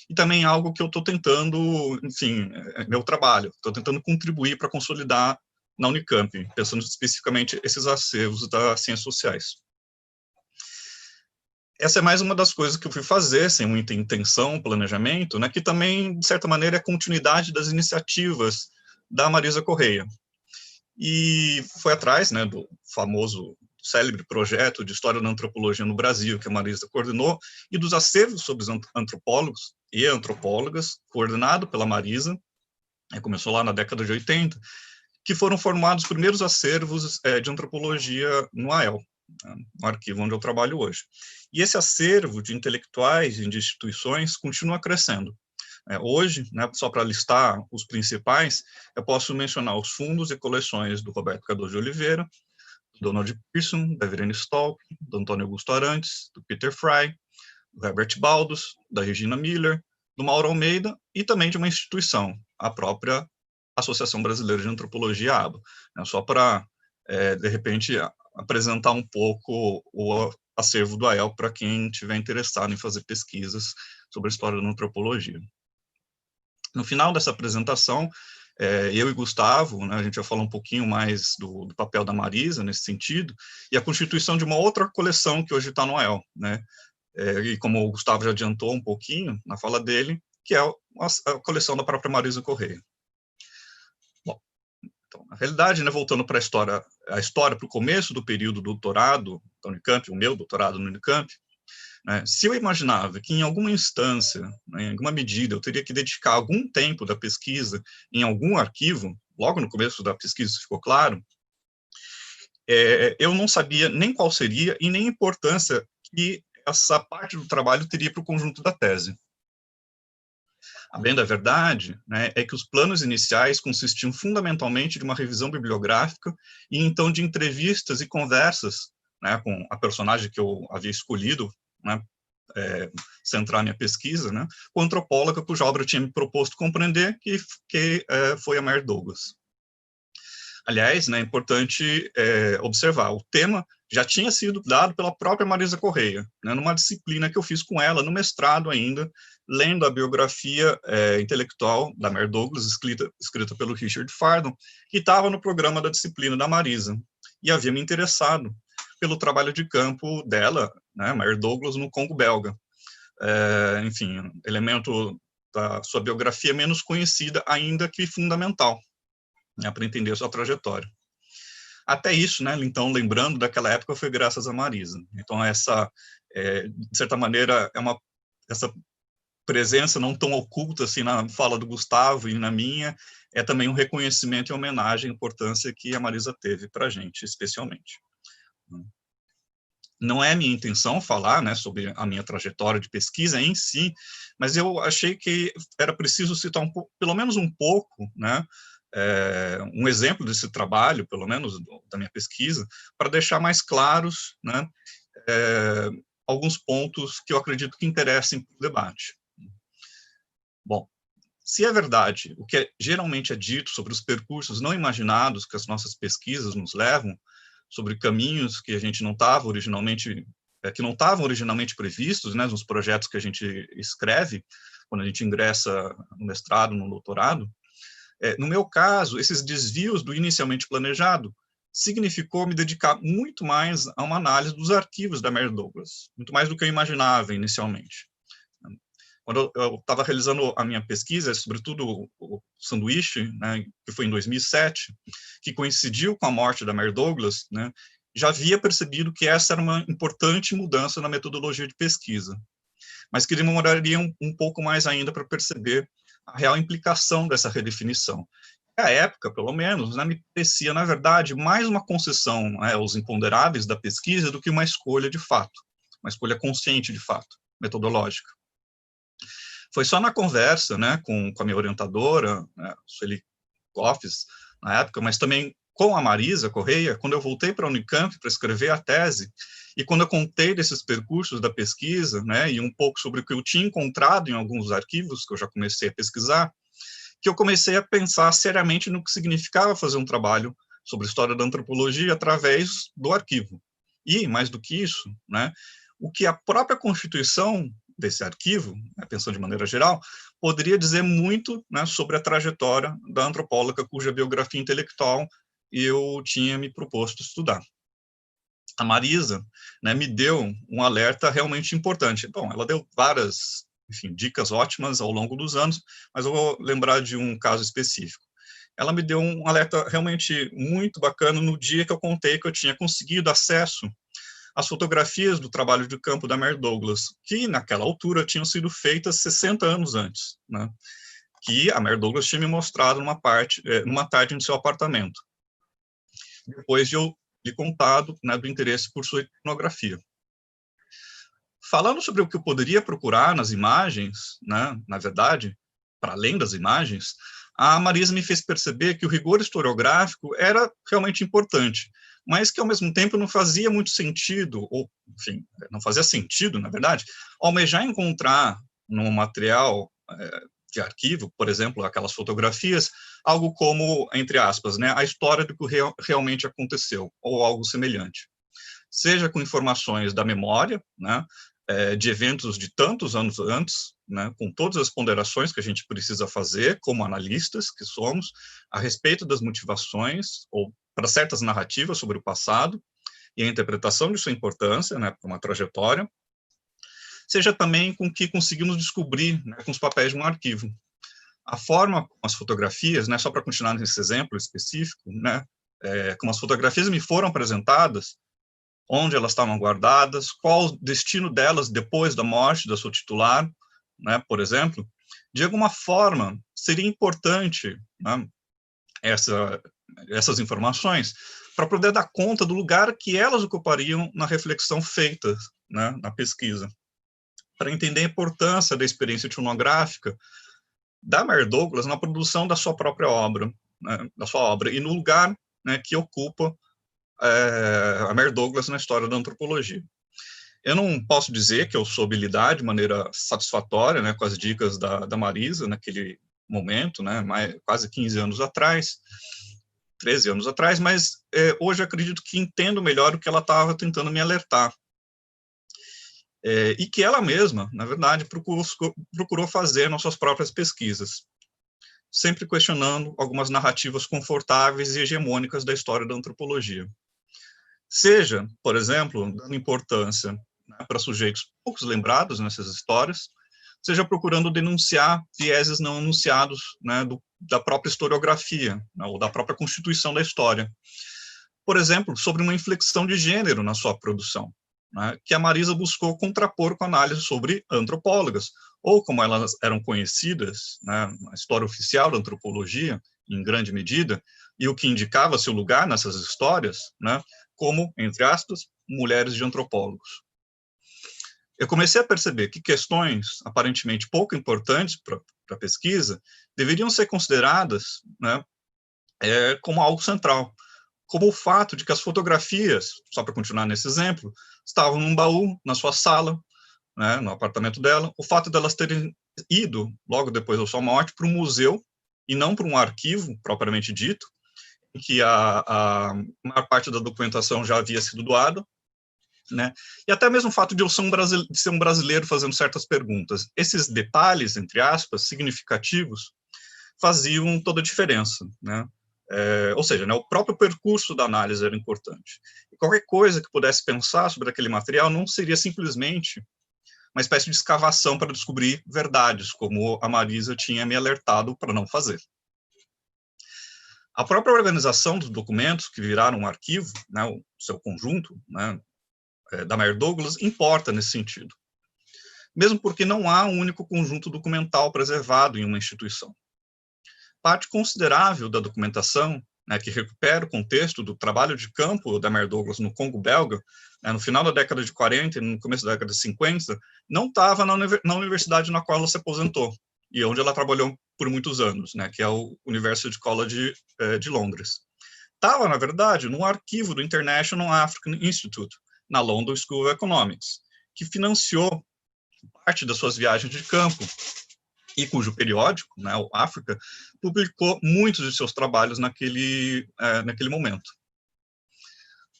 e também algo que eu estou tentando, enfim, meu trabalho, estou tentando contribuir para consolidar na Unicamp, pensando especificamente esses acervos das ciências sociais. Essa é mais uma das coisas que eu fui fazer, sem muita intenção, planejamento, né, que também, de certa maneira, é a continuidade das iniciativas da Marisa Correia. E foi atrás, né, do famoso, célebre projeto de História da Antropologia no Brasil, que a Marisa coordenou, e dos acervos sobre os antropólogos e antropólogas, coordenado pela Marisa, começou lá na década de 80, que foram formados os primeiros acervos de antropologia no AEL, no arquivo onde eu trabalho hoje. E esse acervo de intelectuais e de instituições continua crescendo. Hoje, né, só para listar os principais, eu posso mencionar os fundos e coleções do Roberto Cardoso de Oliveira, do Donald Pearson, da Verena Stolk, do Antônio Augusto Arantes, do Peter Fry, do Herbert Baldos, da Regina Miller, do Mauro Almeida e também de uma instituição, a própria Associação Brasileira de Antropologia, ABA, né, só para, de repente, apresentar um pouco o acervo do AEL para quem estiver interessado em fazer pesquisas sobre a história da antropologia. No final dessa apresentação, eu e Gustavo, né, a gente vai falar um pouquinho mais do papel da Marisa nesse sentido, e a constituição de uma outra coleção que hoje está no AEL, né, e como o Gustavo já adiantou um pouquinho na fala dele, que é a coleção da própria Marisa Correia. Bom, então, na realidade, né, voltando para a história para o começo do período do doutorado da Unicamp, o meu doutorado no Unicamp, né, se eu imaginava que em alguma instância, né, em alguma medida, eu teria que dedicar algum tempo da pesquisa em algum arquivo, logo no começo da pesquisa isso ficou claro, eu não sabia nem qual seria e nem a importância que essa parte do trabalho teria para o conjunto da tese. A bem da verdade, né, é que os planos iniciais consistiam fundamentalmente de uma revisão bibliográfica e então de entrevistas e conversas, né, com a personagem que eu havia escolhido, né, centrar minha pesquisa, né, com a antropóloga cuja obra eu tinha me proposto compreender, que foi a Mary Douglas. Aliás, né, é importante observar, o tema já tinha sido dado pela própria Marisa Correia, né, numa disciplina que eu fiz com ela, no mestrado ainda, lendo a biografia intelectual da Mary Douglas, escrita pelo Richard Fardon, que estava no programa da disciplina da Marisa, e havia me interessado pelo trabalho de campo dela, né, Mary Douglas, no Congo belga. Enfim, elemento da sua biografia menos conhecida, ainda que fundamental, né, para entender a sua trajetória. Até isso, né, então, lembrando daquela época, foi graças a Marisa. Então, essa, de certa maneira, essa presença não tão oculta assim na fala do Gustavo e na minha, é também um reconhecimento e homenagem à importância que a Marisa teve para a gente, especialmente. Não é minha intenção falar, né, sobre a minha trajetória de pesquisa em si, mas eu achei que era preciso citar pelo menos um pouco, né, um exemplo desse trabalho, pelo menos da minha pesquisa, para deixar mais claros, né, alguns pontos que eu acredito que interessem para o debate. Bom, se é verdade o que geralmente é dito sobre os percursos não imaginados que as nossas pesquisas nos levam, sobre caminhos que a gente não estava originalmente, que não estavam originalmente previstos, né, nos projetos que a gente escreve quando a gente ingressa no mestrado, no doutorado, no meu caso, esses desvios do inicialmente planejado significou me dedicar muito mais a uma análise dos arquivos da Mary Douglas, muito mais do que eu imaginava inicialmente. Quando eu estava realizando a minha pesquisa, sobretudo o sanduíche, né, que foi em 2007, que coincidiu com a morte da Mary Douglas, né, já havia percebido que essa era uma importante mudança na metodologia de pesquisa, mas que demoraria um pouco mais ainda para perceber a real implicação dessa redefinição. À época, pelo menos, né, me parecia, na verdade, mais uma concessão aos imponderáveis da pesquisa do que uma escolha de fato, uma escolha consciente de fato, metodológica. Foi só na conversa, né, com a minha orientadora, né, Sueli Goffes, na época, mas também com a Marisa Correia, quando eu voltei para a Unicamp para escrever a tese, e quando eu contei desses percursos da pesquisa, né, e um pouco sobre o que eu tinha encontrado em alguns arquivos que eu já comecei a pesquisar, que eu comecei a pensar seriamente no que significava fazer um trabalho sobre história da antropologia através do arquivo. E, mais do que isso, né, o que a própria constituição desse arquivo, né, pensando de maneira geral, poderia dizer muito, né, sobre a trajetória da antropóloga cuja biografia intelectual eu tinha me proposto estudar. A Marisa, né, me deu um alerta realmente importante. Bom, ela deu várias, enfim, dicas ótimas ao longo dos anos, mas eu vou lembrar de um caso específico. Ela me deu um alerta realmente muito bacana no dia que eu contei que eu tinha conseguido acesso as fotografias do trabalho de campo da Mary Douglas, que naquela altura tinham sido feitas 60 anos antes, né, que a Mary Douglas tinha me mostrado numa tarde no seu apartamento, depois de eu lhe contado, né, do interesse por sua etnografia. Falando sobre o que eu poderia procurar nas imagens, né, na verdade, para além das imagens, a Marisa me fez perceber que o rigor historiográfico era realmente importante, mas que, ao mesmo tempo, não fazia muito sentido, ou, enfim, não fazia sentido, na verdade, almejar encontrar no material de arquivo, por exemplo, aquelas fotografias, algo como, entre aspas, né, a história do que realmente aconteceu, ou algo semelhante. Seja com informações da memória, né, de eventos de tantos anos antes, né, com todas as ponderações que a gente precisa fazer como analistas que somos, a respeito das motivações, ou para certas narrativas sobre o passado, e a interpretação de sua importância, né, para uma trajetória, seja também com que conseguimos descobrir, né, com os papéis de um arquivo. A forma como as fotografias, né, só para continuar nesse exemplo específico, né, como as fotografias me foram apresentadas, onde elas estavam guardadas, qual o destino delas depois da morte da sua titular, né, por exemplo, de alguma forma seria importante, né, essas informações para poder dar conta do lugar que elas ocupariam na reflexão feita, né, na pesquisa, para entender a importância da experiência etnográfica da Mary Douglas na produção da sua própria obra, né, e no lugar, né, que ocupa a Mary Douglas na história da antropologia. Eu não posso dizer que eu soube lidar de maneira satisfatória, né, com as dicas da Marisa naquele momento, né, quase 15 anos atrás, 13 anos atrás, mas hoje acredito que entendo melhor o que ela estava tentando me alertar. E que ela mesma, na verdade, procurou fazer nas suas próprias pesquisas, sempre questionando algumas narrativas confortáveis e hegemônicas da história da antropologia. Seja, por exemplo, dando importância, né, para sujeitos poucos lembrados nessas histórias, seja procurando denunciar vieses não anunciados, né, da própria historiografia, né, ou da própria constituição da história. Por exemplo, sobre uma inflexão de gênero na sua produção, né, que a Marisa buscou contrapor com análise sobre antropólogas, ou como elas eram conhecidas, né, na história oficial da antropologia, em grande medida, e o que indicava seu lugar nessas histórias, né, como, entre aspas, mulheres de antropólogos. Eu comecei a perceber que questões aparentemente pouco importantes para a pesquisa deveriam ser consideradas, né, como algo central, como o fato de que as fotografias, só para continuar nesse exemplo, estavam num baú na sua sala, né, no apartamento dela, o fato delas terem ido, logo depois da sua morte, para um museu, e não para um arquivo, propriamente dito, em que a maior parte da documentação já havia sido doada, né? E até mesmo o fato de eu ser um brasileiro fazendo certas perguntas. Esses detalhes, entre aspas, significativos, faziam toda a diferença, né? Ou seja, né, o próprio percurso da análise era importante. E qualquer coisa que pudesse pensar sobre aquele material não seria simplesmente uma espécie de escavação para descobrir verdades, como a Marisa tinha me alertado para não fazer. A própria organização dos documentos que viraram um arquivo, né, o seu conjunto, né, da Mary Douglas, importa nesse sentido. Mesmo porque não há um único conjunto documental preservado em uma instituição. Parte considerável da documentação, né, que recupera o contexto do trabalho de campo da Mary Douglas no Congo belga, né, no final da década de 40 e no começo da década de 50, não estava na universidade na qual ela se aposentou, e onde ela trabalhou por muitos anos, né, que é o University College de Londres. Estava, na verdade, no arquivo do International African Institute, na London School of Economics, que financiou parte das suas viagens de campo e cujo periódico, né, o África, publicou muitos de seus trabalhos naquele momento.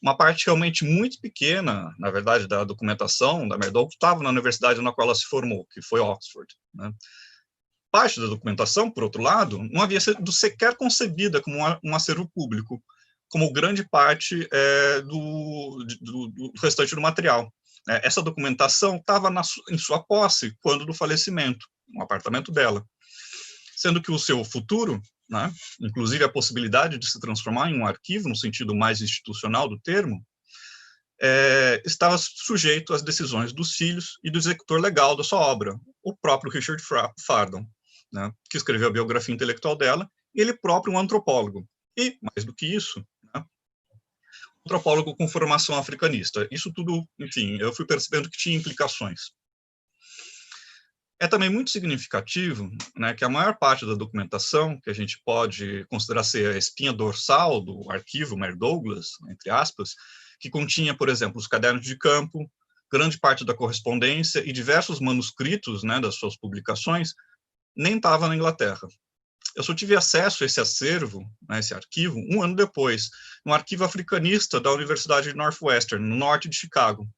Uma parte realmente muito pequena, na verdade, da documentação da Mary Douglas estava na universidade na qual ela se formou, que foi Oxford, né? Parte da documentação, por outro lado, não havia sido sequer concebida como um acervo público, como grande parte do restante do material. Essa documentação estava em sua posse quando do falecimento, no apartamento dela. Sendo que o seu futuro, né, inclusive a possibilidade de se transformar em um arquivo, no sentido mais institucional do termo, estava sujeito às decisões dos filhos e do executor legal da sua obra, o próprio Richard Fardon, né, que escreveu a biografia intelectual dela, e ele próprio um antropólogo. E, mais do que isso, né, antropólogo com formação africanista. Isso tudo, enfim, eu fui percebendo que tinha implicações. É também muito significativo, né, que a maior parte da documentação, que a gente pode considerar ser a espinha dorsal do arquivo Mary Douglas, entre aspas, que continha, por exemplo, os cadernos de campo, grande parte da correspondência e diversos manuscritos, né, das suas publicações, nem estava na Inglaterra. Eu só tive acesso a esse acervo, né, esse arquivo, um ano depois, no arquivo africanista da Universidade de Northwestern, no norte de Chicago,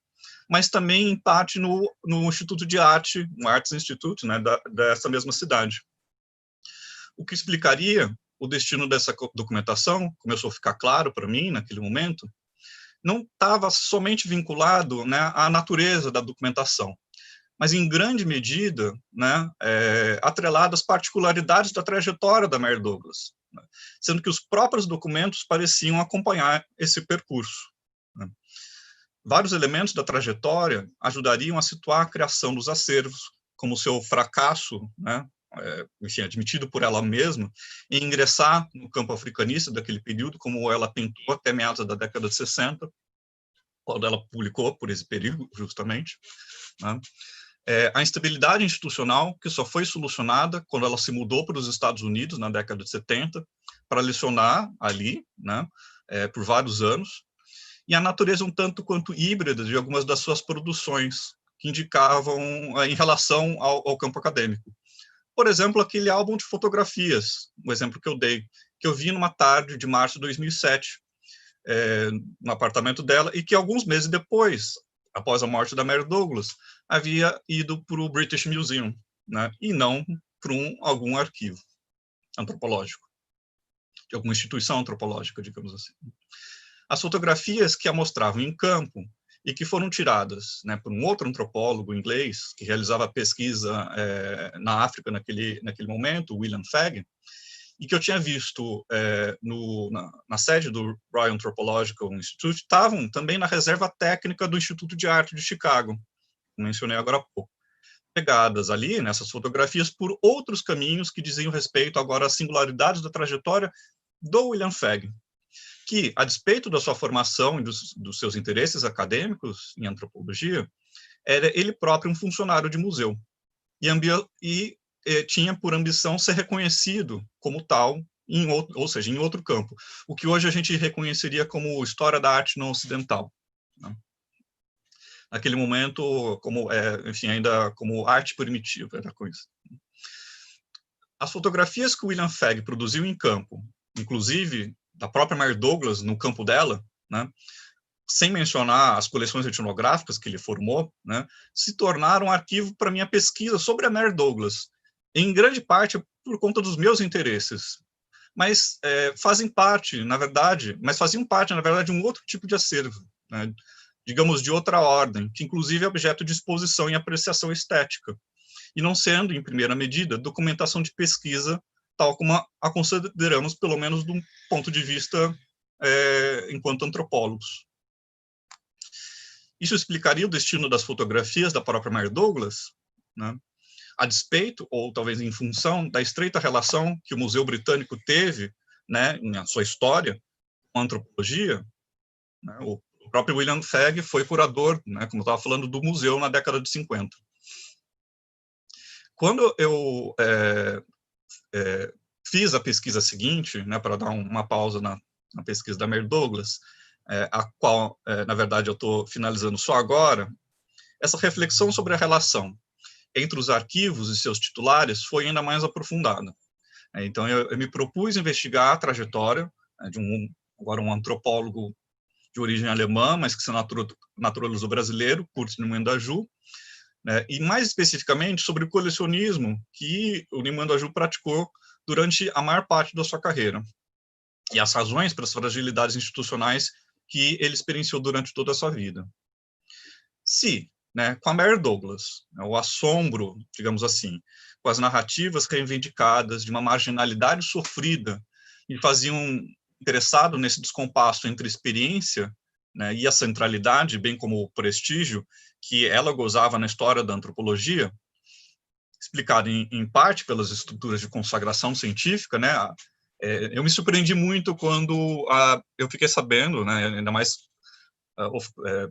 mas também, em parte, no Instituto de Arte, no Arts Institute, né, dessa mesma cidade. O que explicaria o destino dessa documentação, começou a ficar claro para mim naquele momento, não estava somente vinculado, né, à natureza da documentação, mas em grande medida, né, atrelado às particularidades da trajetória da Mary Douglas, né, sendo que os próprios documentos pareciam acompanhar esse percurso, né. Vários elementos da trajetória ajudariam a situar a criação dos acervos, como o seu fracasso, né, enfim, admitido por ela mesma, em ingressar no campo africanista daquele período, como ela tentou até meados da década de 60, quando ela publicou por esse período, justamente, né. A instabilidade institucional, que só foi solucionada quando ela se mudou para os Estados Unidos, na década de 70, para lecionar ali, né, por vários anos, e a natureza um tanto quanto híbrida de algumas das suas produções, que indicavam em relação ao campo acadêmico. Por exemplo, aquele álbum de fotografias, o exemplo que eu dei, que eu vi numa tarde de março de 2007, no apartamento dela, e que alguns meses depois, após a morte da Mary Douglas, havia ido para o British Museum, né, e não para algum arquivo antropológico, de alguma instituição antropológica, digamos assim. As fotografias que a mostravam em campo e que foram tiradas, né, por um outro antropólogo inglês que realizava pesquisa na África naquele momento, William Fagg, e que eu tinha visto na sede do Royal Anthropological Institute, estavam também na reserva técnica do Instituto de Arte de Chicago, que mencionei agora há pouco, pegadas ali, nessas fotografias, por outros caminhos que diziam respeito agora às singularidades da trajetória do William Fagg, que, a despeito da sua formação e dos seus interesses acadêmicos em antropologia, era ele próprio um funcionário de museu, e tinha por ambição ser reconhecido como tal, ou seja, em outro campo, o que hoje a gente reconheceria como história da arte não ocidental, né? Naquele momento, enfim, ainda como arte primitiva, era coisa. As fotografias que o William Fagg produziu em campo, inclusive da própria Mary Douglas no campo dela, né, sem mencionar as coleções etnográficas que ele formou, né, se tornaram um arquivo para minha pesquisa sobre a Mary Douglas, em grande parte por conta dos meus interesses, mas faziam parte, na verdade, de um outro tipo de acervo, né, digamos, de outra ordem, que inclusive é objeto de exposição e apreciação estética, e não sendo, em primeira medida, documentação de pesquisa, tal como a consideramos, pelo menos de um ponto de vista enquanto antropólogos. Isso explicaria o destino das fotografias da própria Mary Douglas, né, a despeito, ou talvez em função, da estreita relação que o Museu Britânico teve, né, na sua história com a antropologia, né. O próprio William Fagg foi curador, né, como eu estava falando, do museu na década de 50. Quando eu fiz a pesquisa seguinte, né, para dar uma pausa na pesquisa da Mary Douglas, a qual, na verdade, eu estou finalizando só agora, essa reflexão sobre a relação entre os arquivos e seus titulares foi ainda mais aprofundada. Então, eu me propus investigar a trajetória de um antropólogo de origem alemã, mas que se naturalizou brasileiro, Kurt Nimandaju, né, e mais especificamente sobre o colecionismo que o Nimandaju praticou durante a maior parte da sua carreira, e as razões para as fragilidades institucionais que ele experienciou durante toda a sua vida. Se, né, com a Mary Douglas, o assombro, digamos assim, com as narrativas reivindicadas de uma marginalidade sofrida me faziam interessado nesse descompasso entre experiência, né, e a centralidade, bem como o prestígio que ela gozava na história da antropologia, explicado em parte pelas estruturas de consagração científica, né, eu me surpreendi muito quando eu fiquei sabendo, né, ainda mais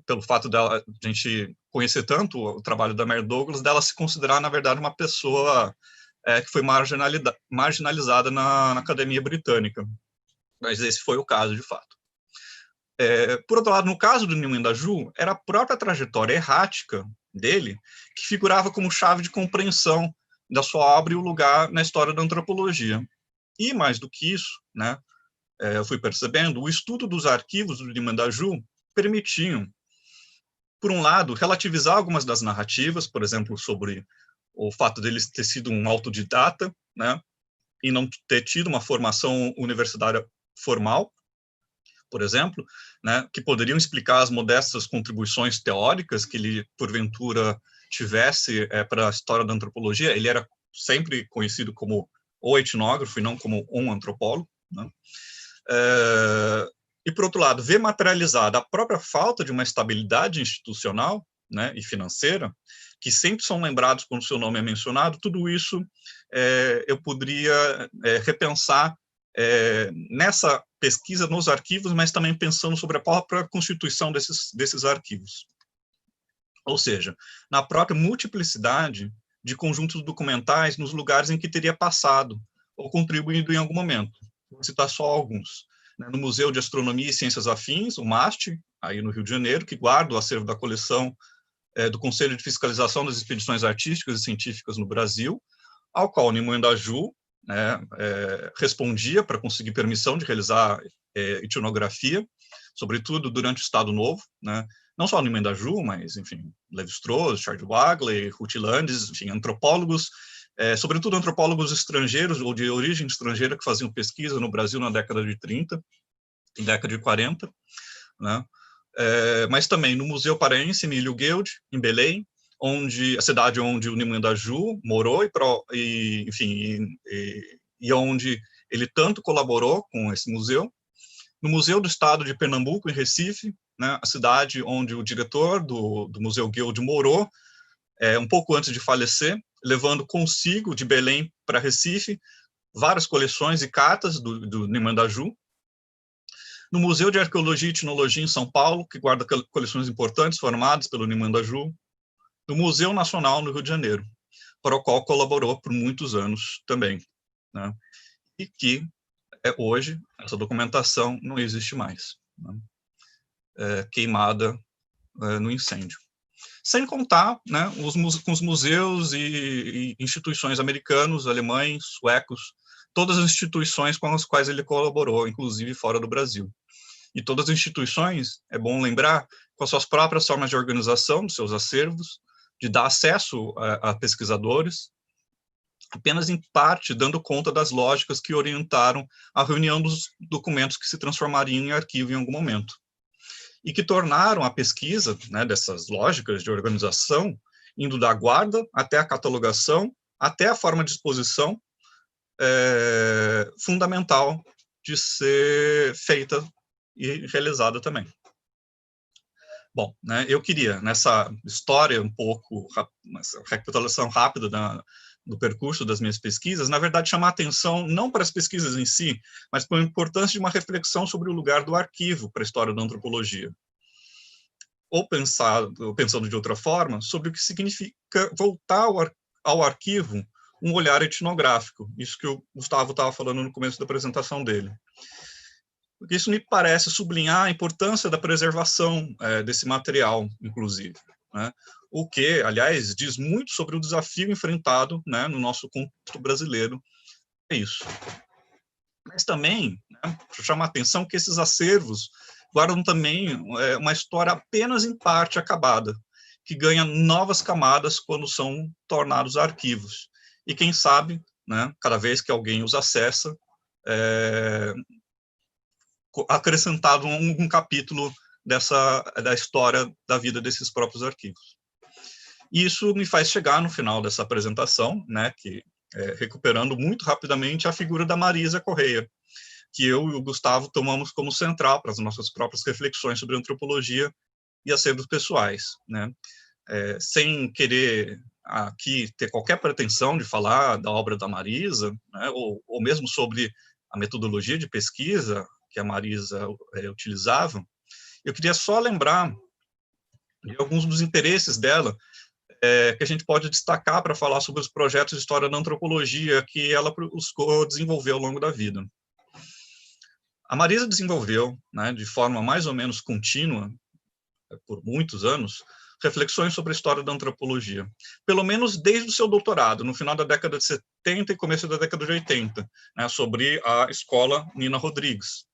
pelo fato de a gente conhecer tanto o trabalho da Mary Douglas, dela se considerar, na verdade, uma pessoa que foi marginalizada na Academia Britânica. Mas esse foi o caso, de fato. Por outro lado, no caso do Nimandaju, era a própria trajetória errática dele que figurava como chave de compreensão da sua obra e o lugar na história da antropologia. E, mais do que isso, né, eu fui percebendo, o estudo dos arquivos do Nimandaju permitiam por um lado, relativizar algumas das narrativas, por exemplo, sobre o fato dele ter sido um autodidata, né, e não ter tido uma formação universitária formal, por exemplo, né, que poderiam explicar as modestas contribuições teóricas que ele, porventura, tivesse para a história da antropologia. Ele era sempre conhecido como o etnógrafo e não como um antropólogo, né? E, por outro lado, ver materializada a própria falta de uma estabilidade institucional, né, e financeira, que sempre são lembrados quando o seu nome é mencionado, tudo isso eu poderia repensar nessa pesquisa nos arquivos, mas também pensando sobre a própria constituição desses arquivos. Ou seja, na própria multiplicidade de conjuntos documentais nos lugares em que teria passado ou contribuído em algum momento. Vou citar só alguns. No Museu de Astronomia e Ciências Afins, o MAST, aí no Rio de Janeiro, que guarda o acervo da coleção do Conselho de Fiscalização das Expedições Artísticas e Científicas no Brasil, ao qual Nimue Daju, né, respondia para conseguir permissão de realizar etnografia, sobretudo durante o Estado Novo, né, não só Nimue Daju, mas, enfim, Levi-Strauss, Charles Bagley, Ruth Landis, enfim, antropólogos, sobretudo antropólogos estrangeiros ou de origem estrangeira que faziam pesquisa no Brasil na década de 30 e década de 40, né, mas também no Museu Paraense Emílio Guild, em Belém, a cidade onde o Nimue Daju morou e onde ele tanto colaborou com esse museu. No Museu do Estado de Pernambuco, em Recife, né, a cidade onde o diretor do Museu Guild morou, um pouco antes de falecer, levando consigo de Belém para Recife várias coleções e cartas do Nimue Daju. No Museu de Arqueologia e Etnologia em São Paulo, que guarda coleções importantes formadas pelo Nimue Daju. No Museu Nacional no Rio de Janeiro, para o qual colaborou por muitos anos também, né? E que hoje essa documentação não existe mais, né? Queimada no incêndio. Sem contar, né, com os museus e instituições americanos, alemães, suecos, todas as instituições com as quais ele colaborou, inclusive fora do Brasil. E todas as instituições, é bom lembrar, com as suas próprias formas de organização dos seus acervos, de dar acesso a pesquisadores, apenas em parte dando conta das lógicas que orientaram a reunião dos documentos que se transformariam em arquivo em algum momento. E que tornaram a pesquisa, né, dessas lógicas de organização, indo da guarda até a catalogação, até a forma de exposição, fundamental de ser feita e realizada também. Bom, né, eu queria, nessa história um pouco, nessa recapitulação rápida do percurso das minhas pesquisas, na verdade, chamar a atenção não para as pesquisas em si, mas para a importância de uma reflexão sobre o lugar do arquivo para a história da antropologia. Ou pensando de outra forma, sobre o que significa voltar ao arquivo um olhar etnográfico, isso que o Gustavo estava falando no começo da apresentação dele. Porque isso me parece sublinhar a importância da preservação desse material, inclusive, né? O que, aliás, diz muito sobre o desafio enfrentado, né, no nosso contexto brasileiro. É isso. Mas também, né, para chamar a atenção que esses acervos guardam também uma história apenas em parte acabada, que ganha novas camadas quando são tornados arquivos. E quem sabe, né, cada vez que alguém os acessa, acrescentado um capítulo da história da vida desses próprios arquivos. E isso me faz chegar no final dessa apresentação, né, que recuperando muito rapidamente a figura da Marisa Correia, que eu e o Gustavo tomamos como central para as nossas próprias reflexões sobre antropologia e acervos pessoais, né? Sem querer aqui ter qualquer pretensão de falar da obra da Marisa, né, ou mesmo sobre a metodologia de pesquisa que a Marisa utilizava, eu queria só lembrar de alguns dos interesses dela, que a gente pode destacar para falar sobre os projetos de história da antropologia que ela buscou desenvolver ao longo da vida. A Marisa desenvolveu, né, de forma mais ou menos contínua, por muitos anos, reflexões sobre a história da antropologia, pelo menos desde o seu doutorado, no final da década de 70 e começo da década de 80, né, sobre a escola Nina Rodrigues.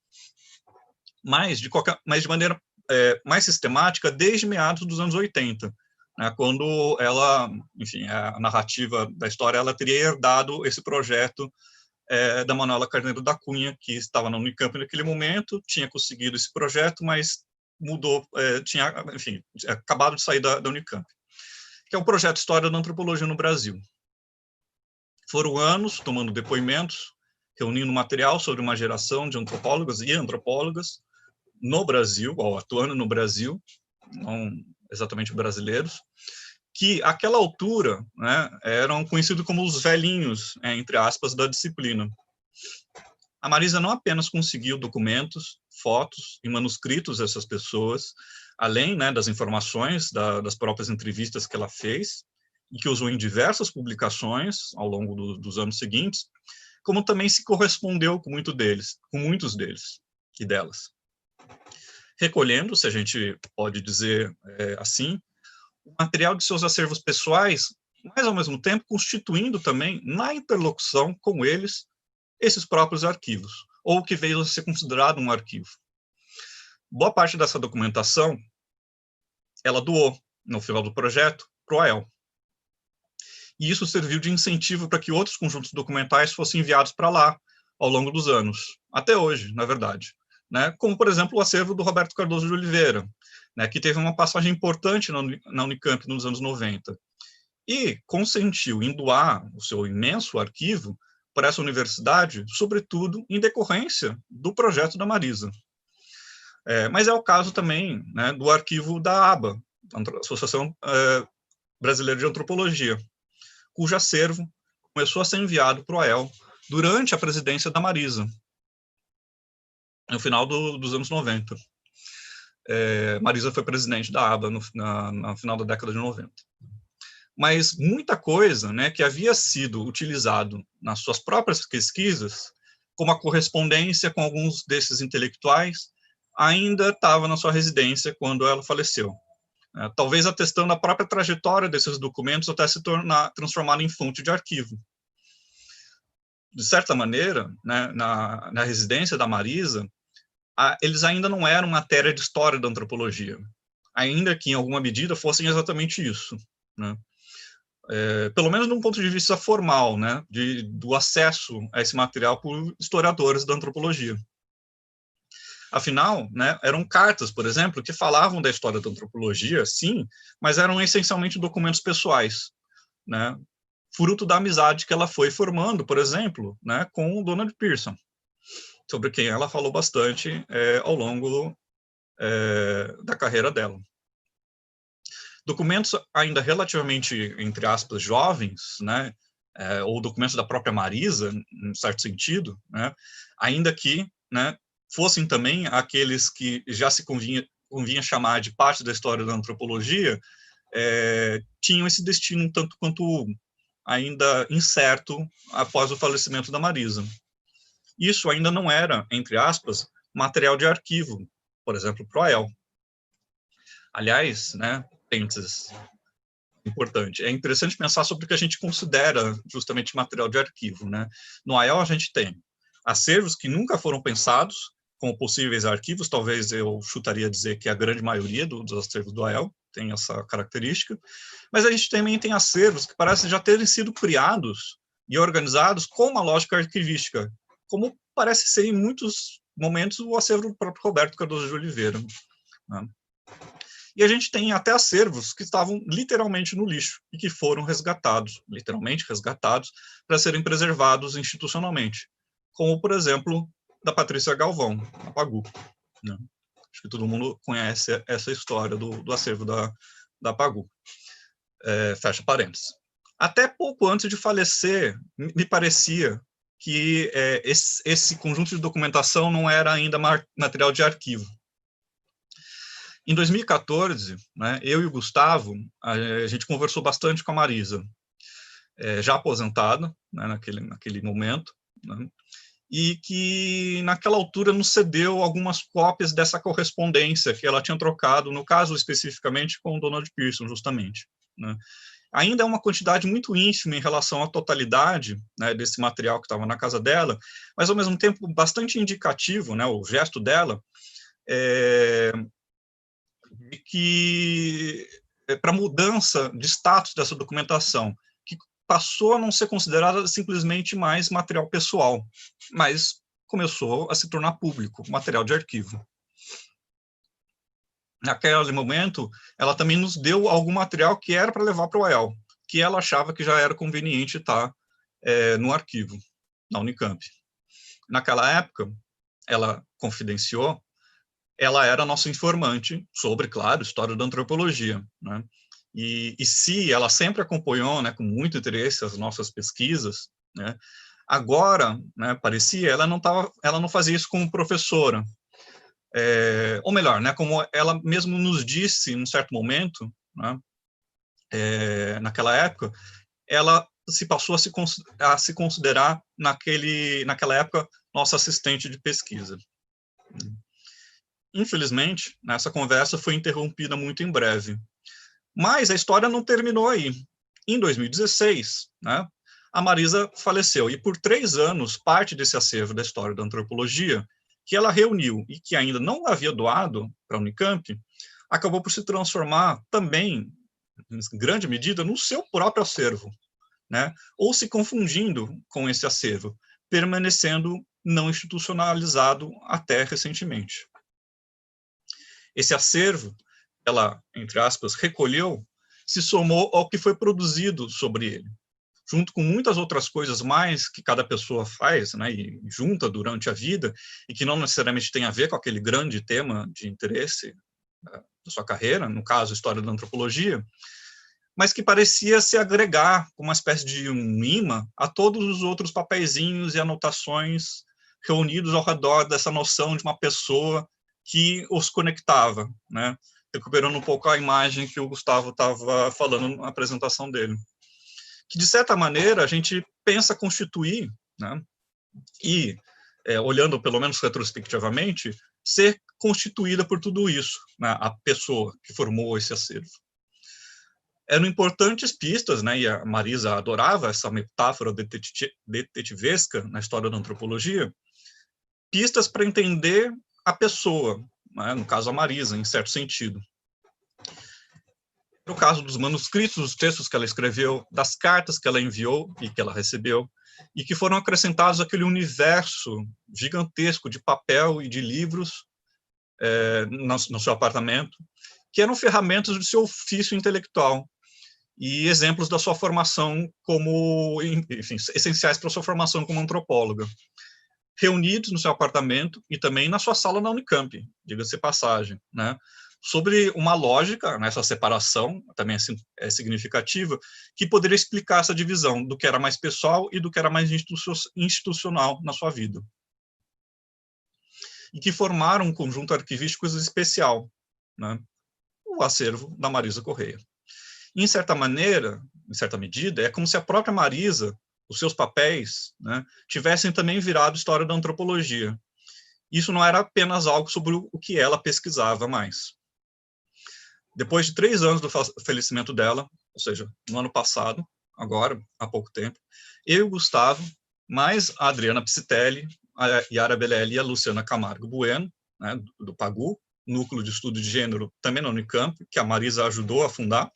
Mas de maneira mais sistemática desde meados dos anos 80, né, quando ela, enfim, a narrativa da história, ela teria herdado esse projeto da Manuela Carneiro da Cunha, que estava na Unicamp naquele momento, tinha conseguido esse projeto, mas mudou, tinha, enfim, acabado de sair da Unicamp, que é um projeto História da Antropologia no Brasil. Foram anos tomando depoimentos, reunindo material sobre uma geração de antropólogas e antropólogas no Brasil, ou atuando no Brasil, não exatamente brasileiros, que, àquela altura, né, eram conhecidos como os velhinhos, entre aspas, da disciplina. A Marisa não apenas conseguiu documentos, fotos e manuscritos dessas pessoas, além, né, das informações das próprias entrevistas que ela fez, e que usou em diversas publicações ao longo dos anos seguintes, como também se correspondeu com muitos deles e delas. Recolhendo, se a gente pode dizer assim, o material de seus acervos pessoais, mas, ao mesmo tempo, constituindo também, na interlocução com eles, esses próprios arquivos, ou o que veio a ser considerado um arquivo. Boa parte dessa documentação, ela doou, no final do projeto, para o AEL. E isso serviu de incentivo para que outros conjuntos documentais fossem enviados para lá, ao longo dos anos, até hoje, na verdade. Né? Como, por exemplo, o acervo do Roberto Cardoso de Oliveira, né, que teve uma passagem importante na Unicamp nos anos 90, e consentiu em doar o seu imenso arquivo para essa universidade, sobretudo em decorrência do projeto da Marisa. Mas é o caso também, né, do arquivo da ABA, Associação Brasileira de Antropologia, cujo acervo começou a ser enviado para o AEL durante a presidência da Marisa, no final dos anos 90. Marisa foi presidente da ABA no final da década de 90. Mas muita coisa, né, que havia sido utilizado nas suas próprias pesquisas, como a correspondência com alguns desses intelectuais, ainda estava na sua residência quando ela faleceu. Talvez atestando a própria trajetória desses documentos até se transformar em fonte de arquivo. De certa maneira, né, na residência da Marisa, eles ainda não eram matéria de história da antropologia, ainda que, em alguma medida, fossem exatamente isso, né? Pelo menos de um ponto de vista formal, né, do acesso a esse material por historiadores da antropologia. Afinal, né, eram cartas, por exemplo, que falavam da história da antropologia, sim, mas eram essencialmente documentos pessoais, né, fruto da amizade que ela foi formando, por exemplo, né, com o Donald Pearson, sobre quem ela falou bastante ao longo da carreira dela. Documentos ainda relativamente, entre aspas, jovens, né, ou documentos da própria Marisa, em certo sentido, né, ainda que, né, fossem também aqueles que já se convinha chamar de parte da história da antropologia, tinham esse destino um tanto quanto ainda incerto após o falecimento da Marisa. Isso ainda não era, entre aspas, material de arquivo, por exemplo, para o AEL. Aliás, né, importante, é interessante pensar sobre o que a gente considera justamente material de arquivo, né? No AEL a gente tem acervos que nunca foram pensados como possíveis arquivos, talvez eu chutaria dizer que a grande maioria dos acervos do AEL tem essa característica, mas a gente também tem acervos que parecem já terem sido criados e organizados com uma lógica arquivística, como parece ser em muitos momentos o acervo do próprio Roberto Cardoso de Oliveira, né? E a gente tem até acervos que estavam literalmente no lixo e que foram resgatados, literalmente resgatados, para serem preservados institucionalmente, como, por exemplo, da Patrícia Galvão, a Pagu, né? Acho que todo mundo conhece essa história do acervo da Pagu. Fecha parênteses. Até pouco antes de falecer, me parecia que esse conjunto de documentação não era ainda material de arquivo. Em 2014, né, eu e o Gustavo, a gente conversou bastante com a Marisa, já aposentada, né, naquele momento, né, e que naquela altura nos cedeu algumas cópias dessa correspondência que ela tinha trocado, no caso especificamente com o Donald Pearson, justamente, né. Ainda é uma quantidade muito ínfima em relação à totalidade, né, desse material que estava na casa dela, mas ao mesmo tempo bastante indicativo, né, o gesto dela, de que, para mudança de status dessa documentação, que passou a não ser considerada simplesmente mais material pessoal, mas começou a se tornar público, material de arquivo. Naquele momento, ela também nos deu algum material que era para levar para o OEL, que ela achava que já era conveniente estar no arquivo, na Unicamp. Naquela época, ela confidenciou, ela era nossa informante sobre, claro, história da antropologia, né? E se ela sempre acompanhou, né, com muito interesse as nossas pesquisas, né, agora, né, parecia, ela não fazia isso como professora, ou melhor, né, como ela mesmo nos disse em um certo momento, né, naquela época, ela se passou a se considerar naquela época nossa assistente de pesquisa. Infelizmente, essa conversa foi interrompida muito em breve. Mas a história não terminou aí. Em 2016, né, a Marisa faleceu, e por 3 anos, parte desse acervo da história da antropologia, que ela reuniu e que ainda não havia doado para a Unicamp, acabou por se transformar também, em grande medida, no seu próprio acervo, né, ou se confundindo com esse acervo, permanecendo não institucionalizado até recentemente. Esse acervo, ela, entre aspas, recolheu, se somou ao que foi produzido sobre ele, junto com muitas outras coisas mais que cada pessoa faz, né, e junta durante a vida, e que não necessariamente tem a ver com aquele grande tema de interesse da sua carreira, no caso, história da antropologia, mas que parecia se agregar como uma espécie de um imã a todos os outros papeizinhos e anotações reunidos ao redor dessa noção de uma pessoa que os conectava, né? Recuperando um pouco a imagem que o Gustavo estava falando na apresentação dele. Que, de certa maneira, a gente pensa constituir, né? E, olhando pelo menos retrospectivamente, ser constituída por tudo isso, né? A pessoa que formou esse acervo. Eram importantes pistas, né? E a Marisa adorava essa metáfora detetivesca na história da antropologia, pistas para entender a pessoa, né, no caso a Marisa, em certo sentido. No caso dos manuscritos, dos textos que ela escreveu, das cartas que ela enviou e que ela recebeu, e que foram acrescentados àquele universo gigantesco de papel e de livros no seu apartamento, que eram ferramentas do seu ofício intelectual e exemplos da sua formação como, enfim, essenciais para a sua formação como antropóloga, reunidos no seu apartamento e também na sua sala na Unicamp, diga-se passagem, né? Sobre uma lógica, nessa separação, também é significativa, que poderia explicar essa divisão do que era mais pessoal e do que era mais institucional na sua vida. E que formaram um conjunto arquivístico especial, né? O acervo da Marisa Correia. E, em certa maneira, em certa medida, é como se a própria Marisa, os seus papéis, né, tivessem também virado história da antropologia. Isso não era apenas algo sobre o que ela pesquisava mais. Depois de 3 anos do falecimento dela, ou seja, no ano passado, agora, há pouco tempo, eu e o Gustavo, mais a Adriana Psitelli, a Yara Belelli e a Luciana Camargo Bueno, né, do PAGU, Núcleo de Estudo de Gênero, também na Unicamp, que a Marisa ajudou a fundar,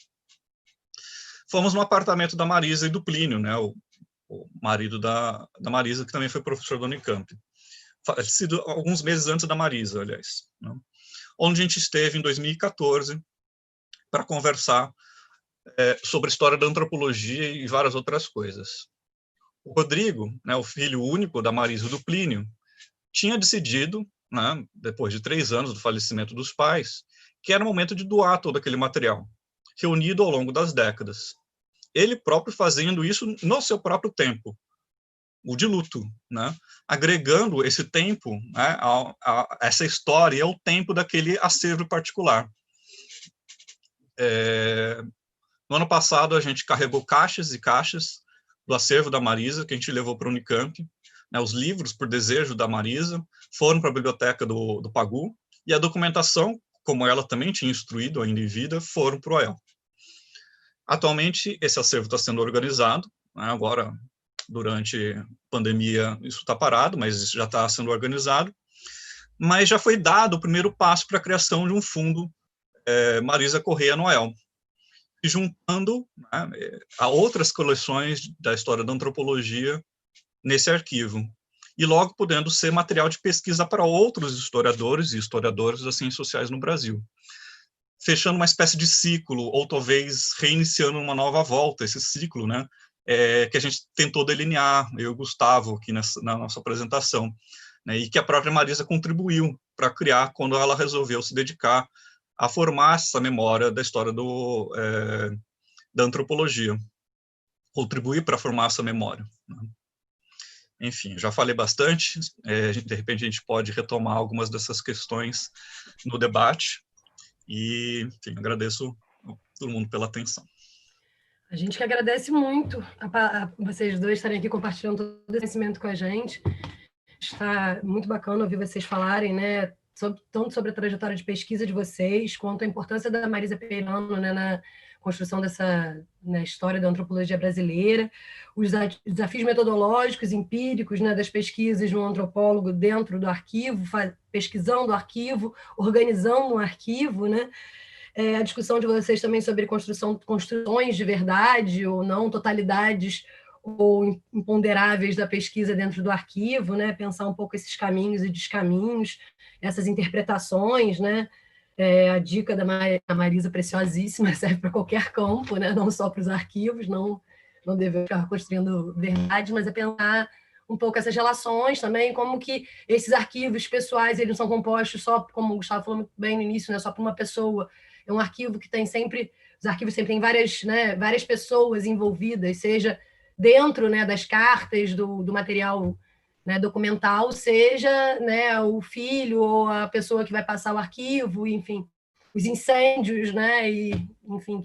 fomos no apartamento da Marisa e do Plínio, né, o marido da Marisa, que também foi professor da Unicamp, falecido alguns meses antes da Marisa, aliás, né, onde a gente esteve em 2014 para conversar sobre a história da antropologia e várias outras coisas. O Rodrigo, né, o filho único da Marisa e do Plínio, tinha decidido, né, depois de 3 anos do falecimento dos pais, que era o momento de doar todo aquele material, reunido ao longo das décadas. Ele próprio fazendo isso no seu próprio tempo, o de luto, né? Agregando esse tempo, né, a essa história e ao tempo daquele acervo particular. No ano passado, a gente carregou caixas e caixas do acervo da Marisa, que a gente levou para a Unicamp. Né, os livros, por desejo da Marisa, foram para a biblioteca do PAGU, e a documentação, como ela também tinha instruído ainda em vida, foram para o OEL. Atualmente, esse acervo está sendo organizado, né, agora, durante a pandemia, isso está parado, mas isso já está sendo organizado, mas já foi dado o primeiro passo para a criação de um fundo Marisa Corrêa Noel, e juntando, né, a outras coleções da história da antropologia nesse arquivo, e logo podendo ser material de pesquisa para outros historiadores e historiadoras das ciências sociais no Brasil, fechando uma espécie de ciclo, ou talvez reiniciando uma nova volta, esse ciclo, né, que a gente tentou delinear, eu e o Gustavo, aqui na nossa apresentação, né, e que a própria Marisa contribuiu para criar quando ela resolveu se dedicar a formar essa memória da história da antropologia, contribuir para formar essa memória, né. Enfim, já falei bastante, de repente a gente pode retomar algumas dessas questões no debate, e, enfim, agradeço a todo mundo pela atenção. A gente que agradece muito a vocês dois estarem aqui compartilhando todo esse conhecimento com a gente. Está muito bacana ouvir vocês falarem, né, tanto sobre a trajetória de pesquisa de vocês, quanto a importância da Marisa Peirano, né, na construção dessa, né, história da antropologia brasileira, os desafios metodológicos, empíricos, né, das pesquisas de um antropólogo dentro do arquivo, pesquisando o arquivo, organizando um arquivo, né, a discussão de vocês também sobre construções de verdade ou não, totalidades ou imponderáveis da pesquisa dentro do arquivo, né? Pensar um pouco esses caminhos e descaminhos, essas interpretações, né? A dica da Marisa preciosíssima, serve para qualquer campo, né? Não só para os arquivos, não devemos ficar construindo verdade, mas é pensar um pouco essas relações também, como que esses arquivos pessoais, eles não são compostos só, como o Gustavo falou muito bem no início, né? Só por uma pessoa. É um arquivo que tem sempre, os arquivos sempre têm várias, né, várias pessoas envolvidas, seja dentro, né, das cartas, do material, né, documental, seja, né, o filho ou a pessoa que vai passar o arquivo, enfim, os incêndios, né, e, enfim,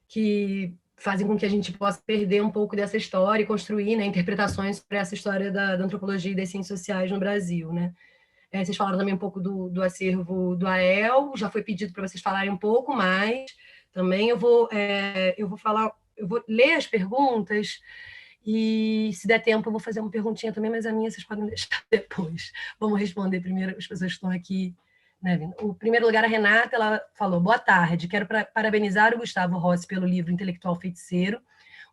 que fazem com que a gente possa perder um pouco dessa história e construir, né, interpretações para essa história da antropologia e das ciências sociais no Brasil, né. Vocês falaram também um pouco do acervo do AEL, já foi pedido para vocês falarem um pouco mais. Também eu vou ler as perguntas e, se der tempo, eu vou fazer uma perguntinha também, mas a minha vocês podem deixar depois. Vamos responder primeiro as pessoas que estão aqui, né, vindo. Em primeiro lugar, a Renata, ela falou: boa tarde, quero parabenizar o Gustavo Rossi pelo livro Intelectual Feiticeiro,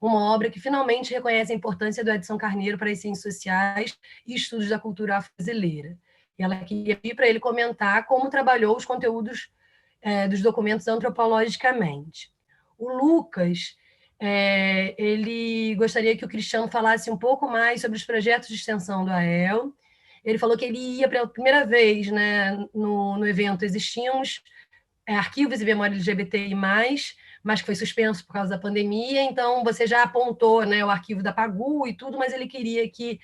uma obra que finalmente reconhece a importância do Edson Carneiro para as ciências sociais e estudos da cultura afro-brasileira. E ela queria pedir para ele comentar como trabalhou os conteúdos dos documentos antropologicamente. O Lucas, ele gostaria que o Cristiano falasse um pouco mais sobre os projetos de extensão do AEL. Ele falou que ele ia pela primeira vez, né, no evento Existimos, Arquivos e Memória LGBTI+, mas que foi suspenso por causa da pandemia, então você já apontou, né, o arquivo da Pagu e tudo, mas ele queria que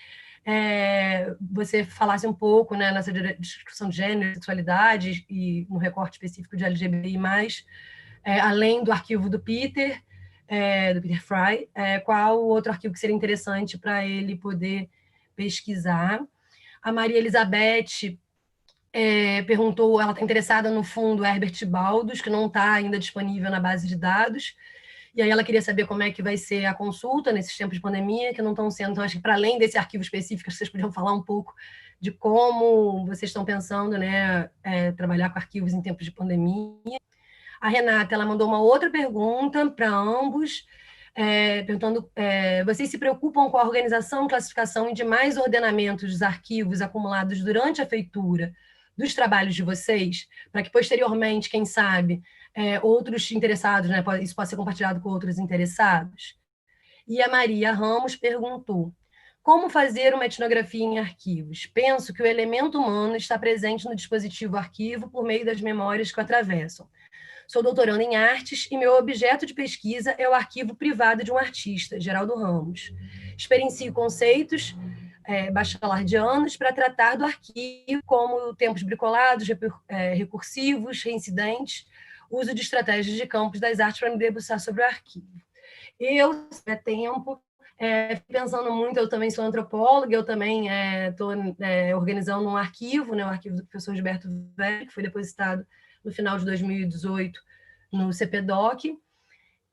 você falasse um pouco, né, nessa discussão de gênero, sexualidade e no recorte específico de LGBTI+, além do arquivo do Peter Fry, qual o outro arquivo que seria interessante para ele poder pesquisar. A Maria Elizabeth perguntou, ela está interessada no fundo Herbert Baldos, que não está ainda disponível na base de dados, e aí ela queria saber como é que vai ser a consulta nesses tempos de pandemia, que não estão sendo. Então, acho que para além desse arquivo específico, vocês podiam falar um pouco de como vocês estão pensando, né, trabalhar com arquivos em tempos de pandemia. A Renata, ela mandou uma outra pergunta para ambos, perguntando: vocês se preocupam com a organização, classificação e demais ordenamentos dos arquivos acumulados durante a feitura dos trabalhos de vocês, para que posteriormente, quem sabe, outros interessados, né, isso pode ser compartilhado com outros interessados? E a Maria Ramos perguntou: como fazer uma etnografia em arquivos? Penso que o elemento humano está presente no dispositivo arquivo por meio das memórias que o atravessam. Sou doutoranda em artes e meu objeto de pesquisa é o arquivo privado de um artista, Geraldo Ramos. Experiencio conceitos bachelardianos para tratar do arquivo, como tempos bricolados, recursivos, reincidentes, uso de estratégias de campos das artes para me debruçar sobre o arquivo. Eu, tempo, pensando muito, eu também sou antropóloga, eu também estou organizando um arquivo, né, o arquivo do professor Gilberto Velho, que foi depositado no final de 2018 no CPDOC,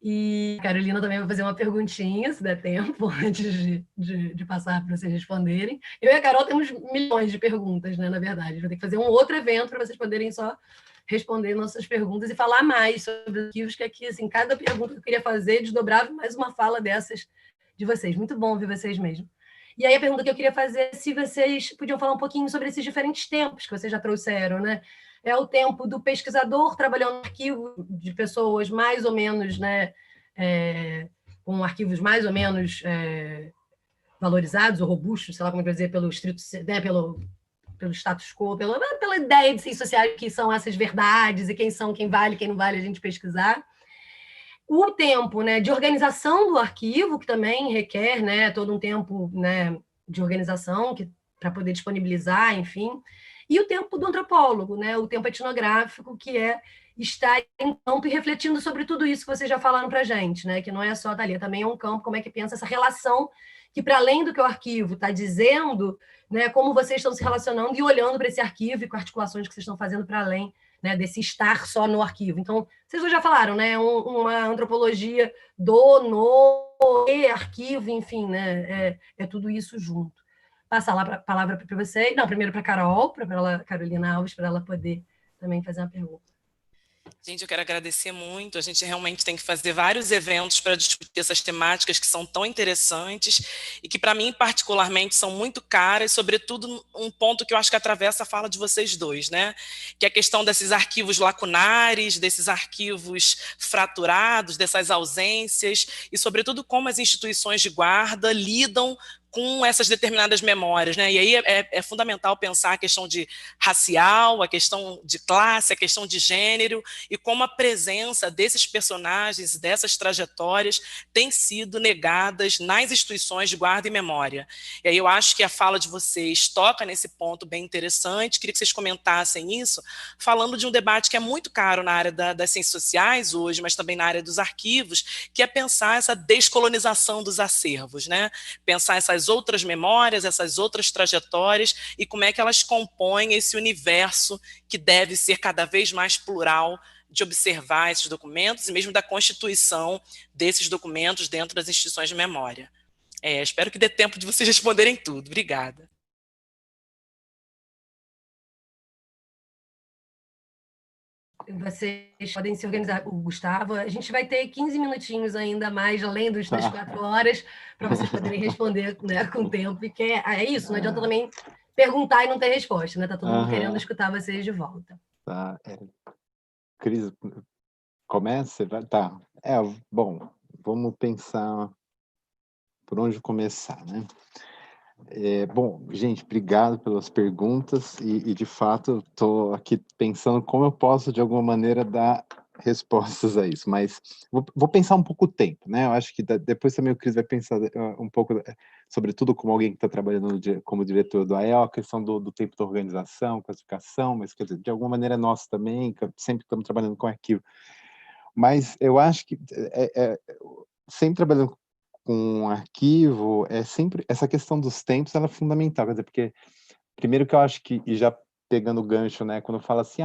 E a Carolina também vai fazer uma perguntinha, se der tempo, antes de passar para vocês responderem. Eu e a Carol temos milhões de perguntas, né, na verdade. Vou ter que fazer um outro evento para vocês poderem só responder nossas perguntas e falar mais sobre os arquivos, que aqui, assim, cada pergunta que eu queria fazer desdobrava mais uma fala dessas de vocês. Muito bom ouvir vocês mesmo. E aí a pergunta que eu queria fazer é se vocês podiam falar um pouquinho sobre esses diferentes tempos que vocês já trouxeram, né? É o tempo do pesquisador trabalhando no arquivo de pessoas mais ou menos, né, com arquivos mais ou menos valorizados ou robustos, sei lá como dizer, pelo estrito, né, pelo status quo, pela ideia de ciências sociais que são essas verdades e quem vale, quem não vale a gente pesquisar. O tempo, né, de organização do arquivo, que também requer, né, todo um tempo, né, de organização para poder disponibilizar, enfim, e o tempo do antropólogo, né, o tempo etnográfico, que é estar em campo e refletindo sobre tudo isso que vocês já falaram para a gente, né, que não é só dali, também é um campo, como é que pensa essa relação, que para além do que o arquivo está dizendo, né, como vocês estão se relacionando e olhando para esse arquivo e com articulações que vocês estão fazendo para além, né, desse estar só no arquivo. Então, vocês já falaram, né, uma antropologia no e arquivo, enfim, né, é tudo isso junto. Passar lá a palavra para vocês. Não, primeiro para a Carol, para Carolina Alves, para ela poder também fazer uma pergunta. Gente, eu quero agradecer muito. A gente realmente tem que fazer vários eventos para discutir essas temáticas que são tão interessantes e que, para mim, particularmente, são muito caras, sobretudo um ponto que eu acho que atravessa a fala de vocês dois, né? Que é a questão desses arquivos lacunares, desses arquivos fraturados, dessas ausências e, sobretudo, como as instituições de guarda lidam com essas determinadas memórias, né? E aí é fundamental pensar a questão de racial, a questão de classe, a questão de gênero, e como a presença desses personagens, dessas trajetórias, tem sido negadas nas instituições de guarda e memória. E aí eu acho que a fala de vocês toca nesse ponto bem interessante, queria que vocês comentassem isso, falando de um debate que é muito caro na área das ciências sociais hoje, mas também na área dos arquivos, que é pensar essa descolonização dos acervos, né? Pensar essas outras memórias, essas outras trajetórias e como é que elas compõem esse universo que deve ser cada vez mais plural de observar esses documentos e mesmo da constituição desses documentos dentro das instituições de memória. Espero que dê tempo de vocês responderem tudo. Obrigada. Vocês podem se organizar. O Gustavo, a gente vai ter 15 minutinhos ainda mais, além das 4 horas, para vocês poderem responder, né, com tempo. E que é isso, não adianta também perguntar e não ter resposta, né? Tá todo mundo querendo escutar vocês de volta. Tá. Cris, começa? Tá. Bom, vamos pensar por onde começar, né? Bom, gente, obrigado pelas perguntas e de fato, estou aqui pensando como eu posso, de alguma maneira, dar respostas a isso, mas vou pensar um pouco o tempo, né? Eu acho que depois também o Cris vai pensar um pouco, sobretudo como alguém que está trabalhando como diretor do AEL, a questão do tempo da organização, classificação, mas, quer dizer, de alguma maneira nós também, sempre estamos trabalhando com arquivo. Mas eu acho que sempre trabalhando com arquivo, sempre essa questão dos tempos, ela é fundamental, quer dizer, porque primeiro que eu acho que, e já pegando o gancho, né, quando fala assim,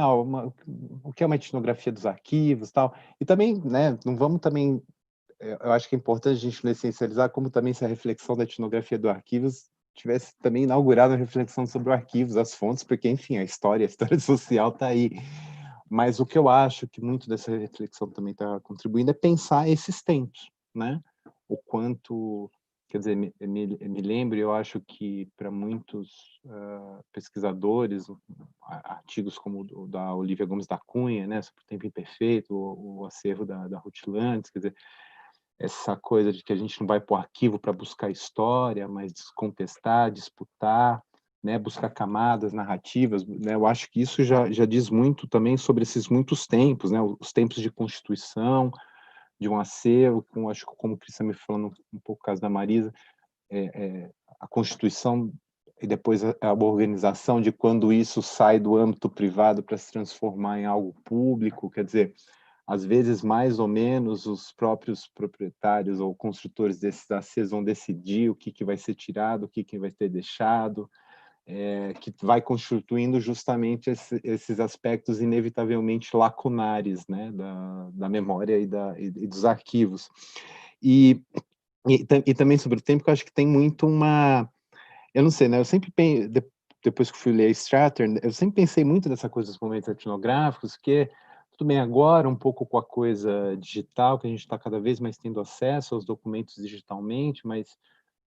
o que é uma etnografia dos arquivos, tal, e também, né, não vamos também, eu acho que é importante a gente não essencializar como também se a reflexão da etnografia dos arquivos tivesse também inaugurado a reflexão sobre os arquivos, as fontes, porque, enfim, a história social está aí. Mas o que eu acho que muito dessa reflexão também está contribuindo é pensar esses tempos, né? O quanto, quer dizer, me lembro, eu acho que para muitos pesquisadores, artigos como o da Olivia Gomes da Cunha, né, sobre o tempo imperfeito, o acervo da Ruth Lantz, quer dizer, essa coisa de que a gente não vai para o arquivo para buscar história, mas descontestar, disputar, né, buscar camadas narrativas, né, eu acho que isso já diz muito também sobre esses muitos tempos, né, os tempos de constituição, de um acervo, acho que como o Cristian me falando um pouco o caso da Marisa, a Constituição e depois a organização de quando isso sai do âmbito privado para se transformar em algo público, quer dizer, às vezes mais ou menos os próprios proprietários ou construtores desses acervos vão decidir o que vai ser tirado, o que vai ser deixado, que vai constituindo justamente esses aspectos inevitavelmente lacunares, né, da memória e dos arquivos. E também sobre o tempo, que eu acho que tem muito eu não sei, né, eu sempre depois que fui ler Strater, eu sempre pensei muito nessa coisa dos momentos etnográficos, que tudo bem agora, um pouco com a coisa digital, que a gente está cada vez mais tendo acesso aos documentos digitalmente, mas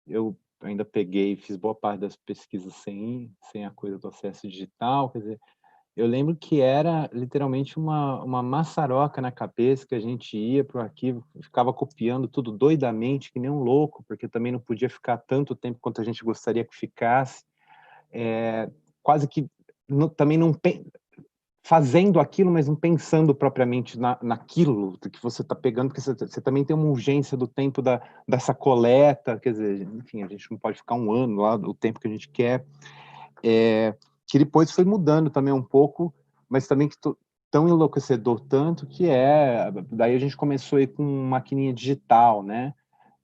eu ainda fiz boa parte das pesquisas sem a coisa do acesso digital, quer dizer, eu lembro que era literalmente uma maçaroca na cabeça, que a gente ia para o arquivo, ficava copiando tudo doidamente, que nem um louco, porque também não podia ficar tanto tempo quanto a gente gostaria que ficasse, quase que também não fazendo aquilo, mas não pensando propriamente naquilo que você está pegando, porque você também tem uma urgência do tempo dessa coleta, quer dizer, enfim, a gente não pode ficar um ano lá, o tempo que a gente quer, que depois foi mudando também um pouco, mas também que tão enlouquecedor tanto que daí a gente começou a ir com maquininha digital, né?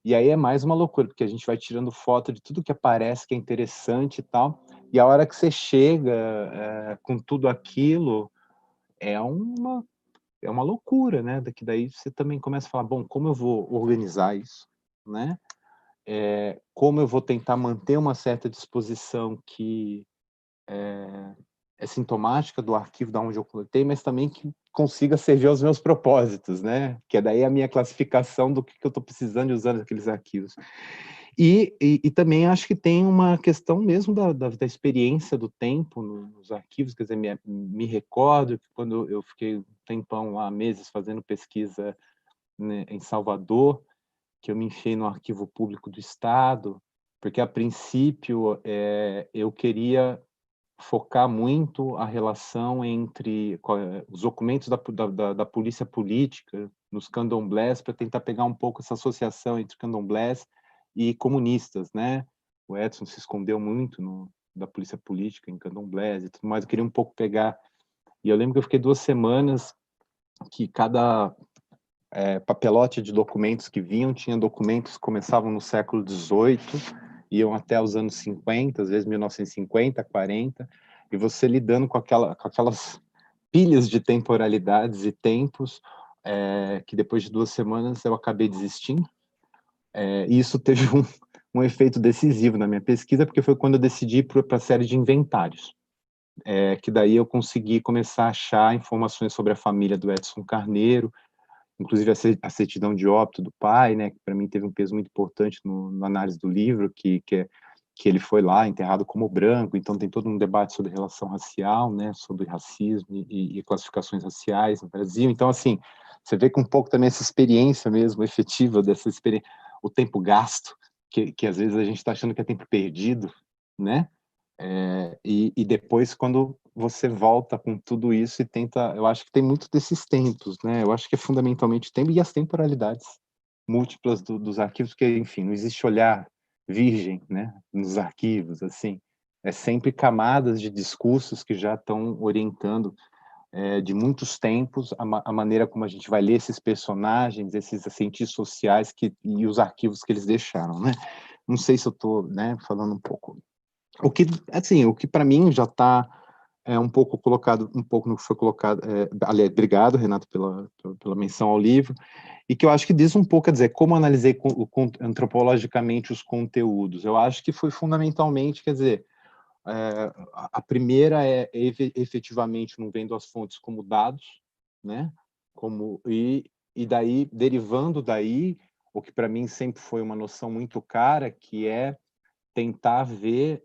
E aí é mais uma loucura, porque a gente vai tirando foto de tudo que aparece, que é interessante e tal, e a hora que você chega com tudo aquilo, é uma loucura, né? Daí você também começa a falar, bom, como eu vou organizar isso, né? Como eu vou tentar manter uma certa disposição que é sintomática do arquivo da onde eu coletei, mas também que consiga servir aos meus propósitos, né? Que é daí a minha classificação do que eu estou precisando de usar aqueles arquivos. E também acho que tem uma questão mesmo da experiência do tempo nos arquivos, quer dizer, me recordo que quando eu fiquei um tempão lá, meses, fazendo pesquisa, né, em Salvador, que eu me enfiei no Arquivo Público do Estado, porque a princípio eu queria focar muito a relação entre os documentos da polícia política nos candomblés, para tentar pegar um pouco essa associação entre candomblés e comunistas, né? O Edson se escondeu muito da polícia política em candomblés e tudo mais. Eu queria um pouco pegar. E eu lembro que eu fiquei 2 semanas que cada papelote de documentos que vinham tinha documentos que começavam no século XVIII, iam até os anos 50, às vezes 1950, 40, e você lidando com aquelas pilhas de temporalidades e tempos, que depois de 2 semanas eu acabei desistindo. E isso teve um efeito decisivo na minha pesquisa, porque foi quando eu decidi ir para a série de inventários, que daí eu consegui começar a achar informações sobre a família do Edson Carneiro, inclusive a certidão de óbito do pai, né, que para mim teve um peso muito importante na análise do livro, que ele foi lá enterrado como branco, então tem todo um debate sobre relação racial, né, sobre racismo e classificações raciais no Brasil. Então, assim, você vê que um pouco também essa experiência mesmo efetiva dessa experiência, o tempo gasto, que às vezes a gente está achando que é tempo perdido, né? E depois, quando você volta com tudo isso e tenta, eu acho que tem muito desses tempos, né? Eu acho que é fundamentalmente o tempo e as temporalidades múltiplas dos arquivos, que, enfim, não existe olhar virgem, né? Nos arquivos, assim, é sempre camadas de discursos que já estão orientando de muitos tempos a maneira como a gente vai ler esses personagens, esses cientistas sociais e os arquivos que eles deixaram, né? Não sei se eu estou, né, falando um pouco. O que para mim já está um pouco colocado, um pouco no que foi colocado. Aliás, obrigado, Renato, pela menção ao livro, e que eu acho que diz um pouco, quer dizer, como analisei antropologicamente os conteúdos. Eu acho que foi fundamentalmente, quer dizer, a primeira efetivamente não vendo as fontes como dados, né? E daí, derivando daí, o que para mim sempre foi uma noção muito cara, que é tentar ver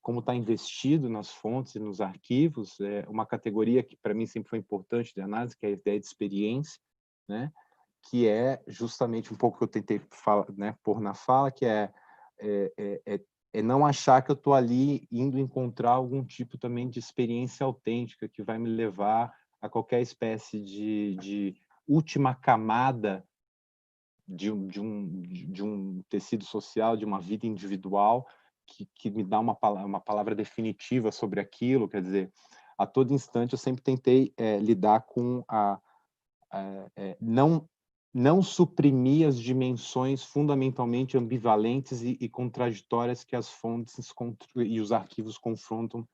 como está investido nas fontes e nos arquivos, uma categoria que para mim sempre foi importante de análise, que é a ideia de experiência, né? Que é justamente um pouco que eu tentei né, pôr na fala, que é não achar que eu estou ali indo encontrar algum tipo também de experiência autêntica que vai me levar a qualquer espécie de última camada de um tecido social, de uma vida individual, que me dá uma palavra definitiva sobre aquilo. Quer dizer, a todo instante eu sempre tentei lidar com não não suprimir as dimensões fundamentalmente ambivalentes e contraditórias que as fontes e os arquivos confrontam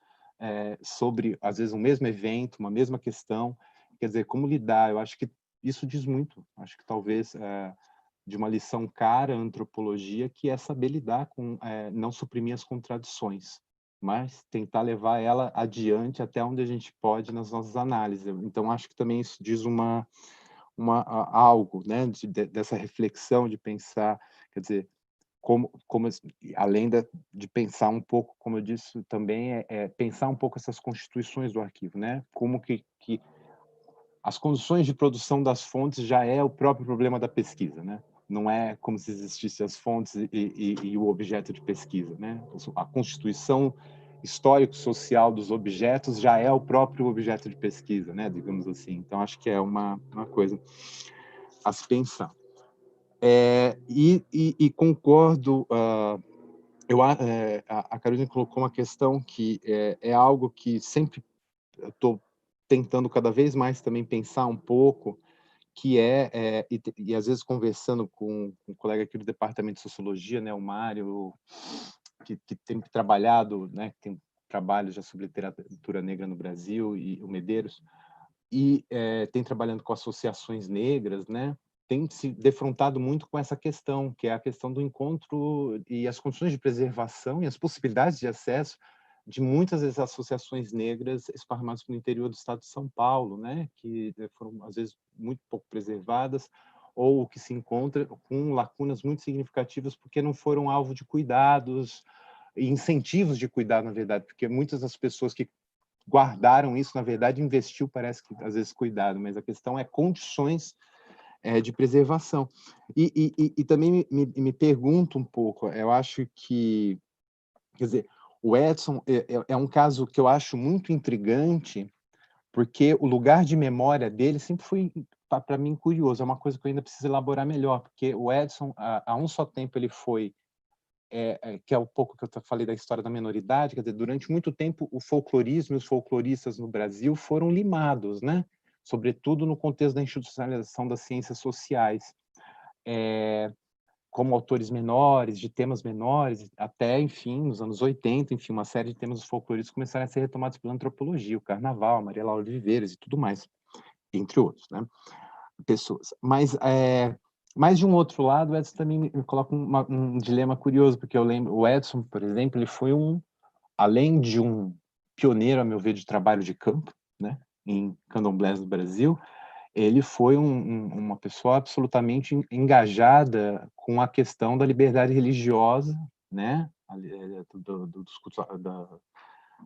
sobre, às vezes, um mesmo evento, uma mesma questão. Quer dizer, como lidar? Eu acho que isso diz muito. Acho que talvez de uma lição cara à antropologia, que é saber lidar com, não suprimir as contradições, mas tentar levar ela adiante até onde a gente pode nas nossas análises. Então, acho que também isso diz algo, né, dessa reflexão de pensar, quer dizer, como além de pensar um pouco, como eu disse, também pensar um pouco essas constituições do arquivo, né? Como que as condições de produção das fontes já é o próprio problema da pesquisa, né? Não é como se existissem as fontes e o objeto de pesquisa, né? A constituição histórico-social dos objetos já é o próprio objeto de pesquisa, né? Digamos assim. Então, acho que é uma coisa a se pensar. E concordo, a Carolina colocou uma questão que é algo que sempre estou tentando cada vez mais também pensar um pouco, que e às vezes conversando com um colega aqui do departamento de sociologia, né, o Mário, que tem trabalhado, né, tem trabalho já sobre literatura negra no Brasil, e o Medeiros, e tem trabalhando com associações negras, né, tem se defrontado muito com essa questão, que é a questão do encontro e as condições de preservação e as possibilidades de acesso de muitas das associações negras esparramadas no interior do estado de São Paulo, né, que foram, às vezes, muito pouco preservadas, ou que se encontra com lacunas muito significativas porque não foram alvo de cuidados e incentivos de cuidado, na verdade, porque muitas das pessoas que guardaram isso, na verdade, investiu, parece que, às vezes, cuidado, mas a questão é condições de preservação. E também me pergunto um pouco, eu acho que, quer dizer, o Edson é um caso que eu acho muito intrigante, porque o lugar de memória dele sempre foi, para mim, curioso. É uma coisa que eu ainda preciso elaborar melhor, porque o Edson, a um só tempo, ele foi, que é um pouco que eu falei da história da minoridade, quer dizer, durante muito tempo o folclorismo e os folcloristas no Brasil foram limados, né? Sobretudo no contexto da institucionalização das ciências sociais. Como autores menores, de temas menores, até, enfim, nos anos 80, enfim, uma série de temas folcloristas começaram a ser retomados pela antropologia, o Carnaval, a Maria Laura de Viveiros e tudo mais, entre outros, né, pessoas. Mas de um outro lado, o Edson também me coloca um dilema curioso, porque eu lembro, o Edson, por exemplo, ele foi além de um pioneiro, a meu ver, de trabalho de campo, né, em candomblés do Brasil, ele foi uma pessoa absolutamente engajada com a questão da liberdade religiosa, né, dos cultos da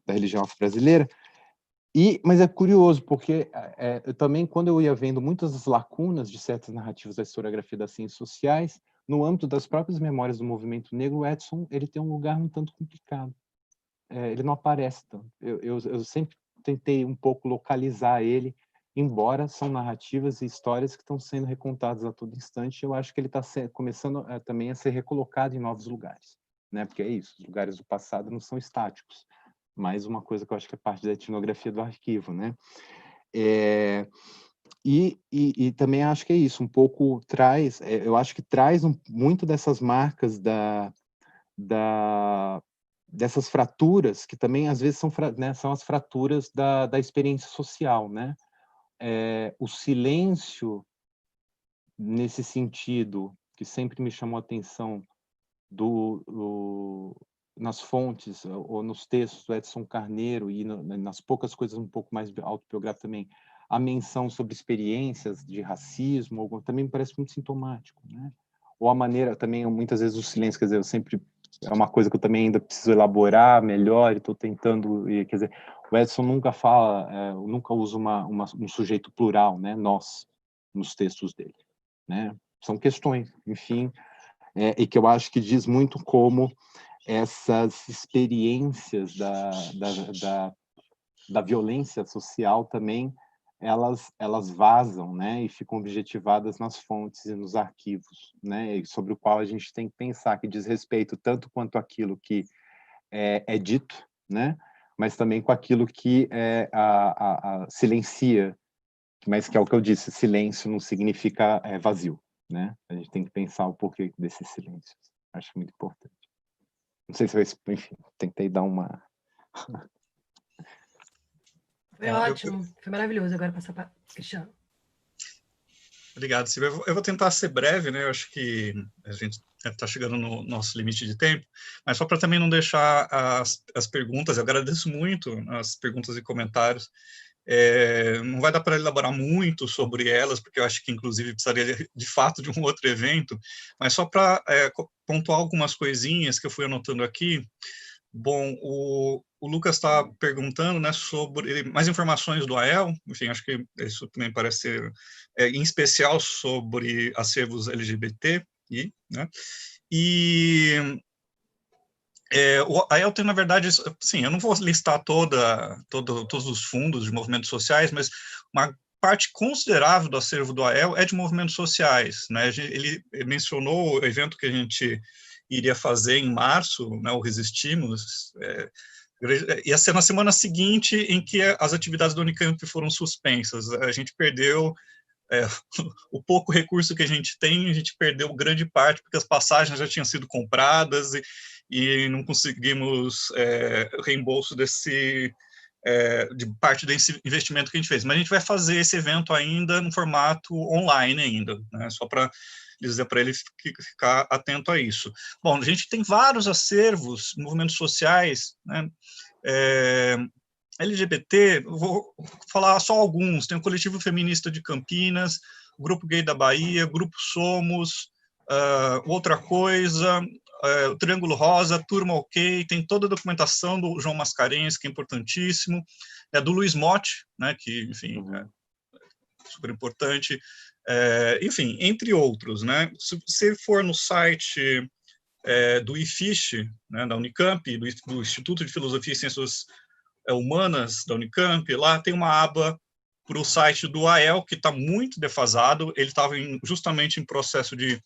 religião afro-brasileira. Mas é curioso, porque também, quando eu ia vendo muitas das lacunas de certas narrativas da historiografia das ciências sociais, no âmbito das próprias memórias do movimento negro, o Edson ele tem um lugar um tanto complicado. Ele não aparece tanto. Eu sempre tentei um pouco localizar ele, embora são narrativas e histórias que estão sendo recontadas a todo instante. Eu acho que ele está começando também a ser recolocado em novos lugares, né? Porque é isso, os lugares do passado não são estáticos. Mais uma coisa que eu acho que é parte da etnografia do arquivo, né? E também acho que é isso, um pouco traz, eu acho que traz muito dessas marcas dessas fraturas, que também às vezes são as fraturas da experiência social, né? O silêncio, nesse sentido, que sempre me chamou a atenção nas fontes ou nos textos do Edson Carneiro e nas poucas coisas um pouco mais autobiográficas também, a menção sobre experiências de racismo, também me parece muito sintomático, né? Ou a maneira também, muitas vezes o silêncio, quer dizer, eu sempre é uma coisa que eu também ainda preciso elaborar melhor e estou tentando, quer dizer, o Edson nunca fala, nunca usa um sujeito plural, né, nós, nos textos dele, né? São questões, enfim, e que eu acho que diz muito como essas experiências da violência social também elas vazam, né, e ficam objetivadas nas fontes e nos arquivos, né, sobre o qual a gente tem que pensar, que diz respeito tanto quanto aquilo que é dito, né, mas também com aquilo que silencia, mas que é o que eu disse, silêncio não significa vazio, né? A gente tem que pensar o porquê desses silêncios. Acho muito importante. Não sei se vai, enfim, tentei dar uma... Foi ótimo, foi maravilhoso. Agora passar para Cristiano. Obrigado, Silvia. Eu vou tentar ser breve, né? Eu acho que a gente está chegando no nosso limite de tempo, mas só para também não deixar as perguntas, eu agradeço muito as perguntas e comentários. Não vai dar para elaborar muito sobre elas, porque eu acho que, inclusive, precisaria, de fato, de um outro evento, mas só para pontuar algumas coisinhas que eu fui anotando aqui. Bom, o Lucas está perguntando, né, sobre mais informações do AEL, enfim, acho que isso também parece ser, em especial sobre acervos LGBT, né, e o AEL tem, na verdade, sim, eu não vou listar todos os fundos de movimentos sociais, mas uma parte considerável do acervo do AEL é de movimentos sociais, né, ele mencionou o evento que a gente iria fazer em março, né, o Resistimos, ia ser na semana seguinte em que as atividades do Unicamp foram suspensas. A gente perdeu o pouco recurso que a gente tem, a gente perdeu grande parte, porque as passagens já tinham sido compradas e não conseguimos reembolso de parte desse investimento que a gente fez. Mas a gente vai fazer esse evento ainda no formato online ainda, né, só para dizer para ele ficar atento a isso. Bom, a gente tem vários acervos, movimentos sociais, né, LGBT, vou falar só alguns, tem o Coletivo Feminista de Campinas, o Grupo Gay da Bahia, Grupo Somos, Outra Coisa, o Triângulo Rosa, Turma OK, tem toda a documentação do João Mascarenhas, que é importantíssimo, do Luiz Motti, né, que, enfim, é super importante, enfim, entre outros, né? Se você for no site do IFISH, né, da Unicamp, do Instituto de Filosofia e Ciências Humanas da Unicamp, lá tem uma aba para o site do AEL, que está muito defasado, ele estava justamente em processo de,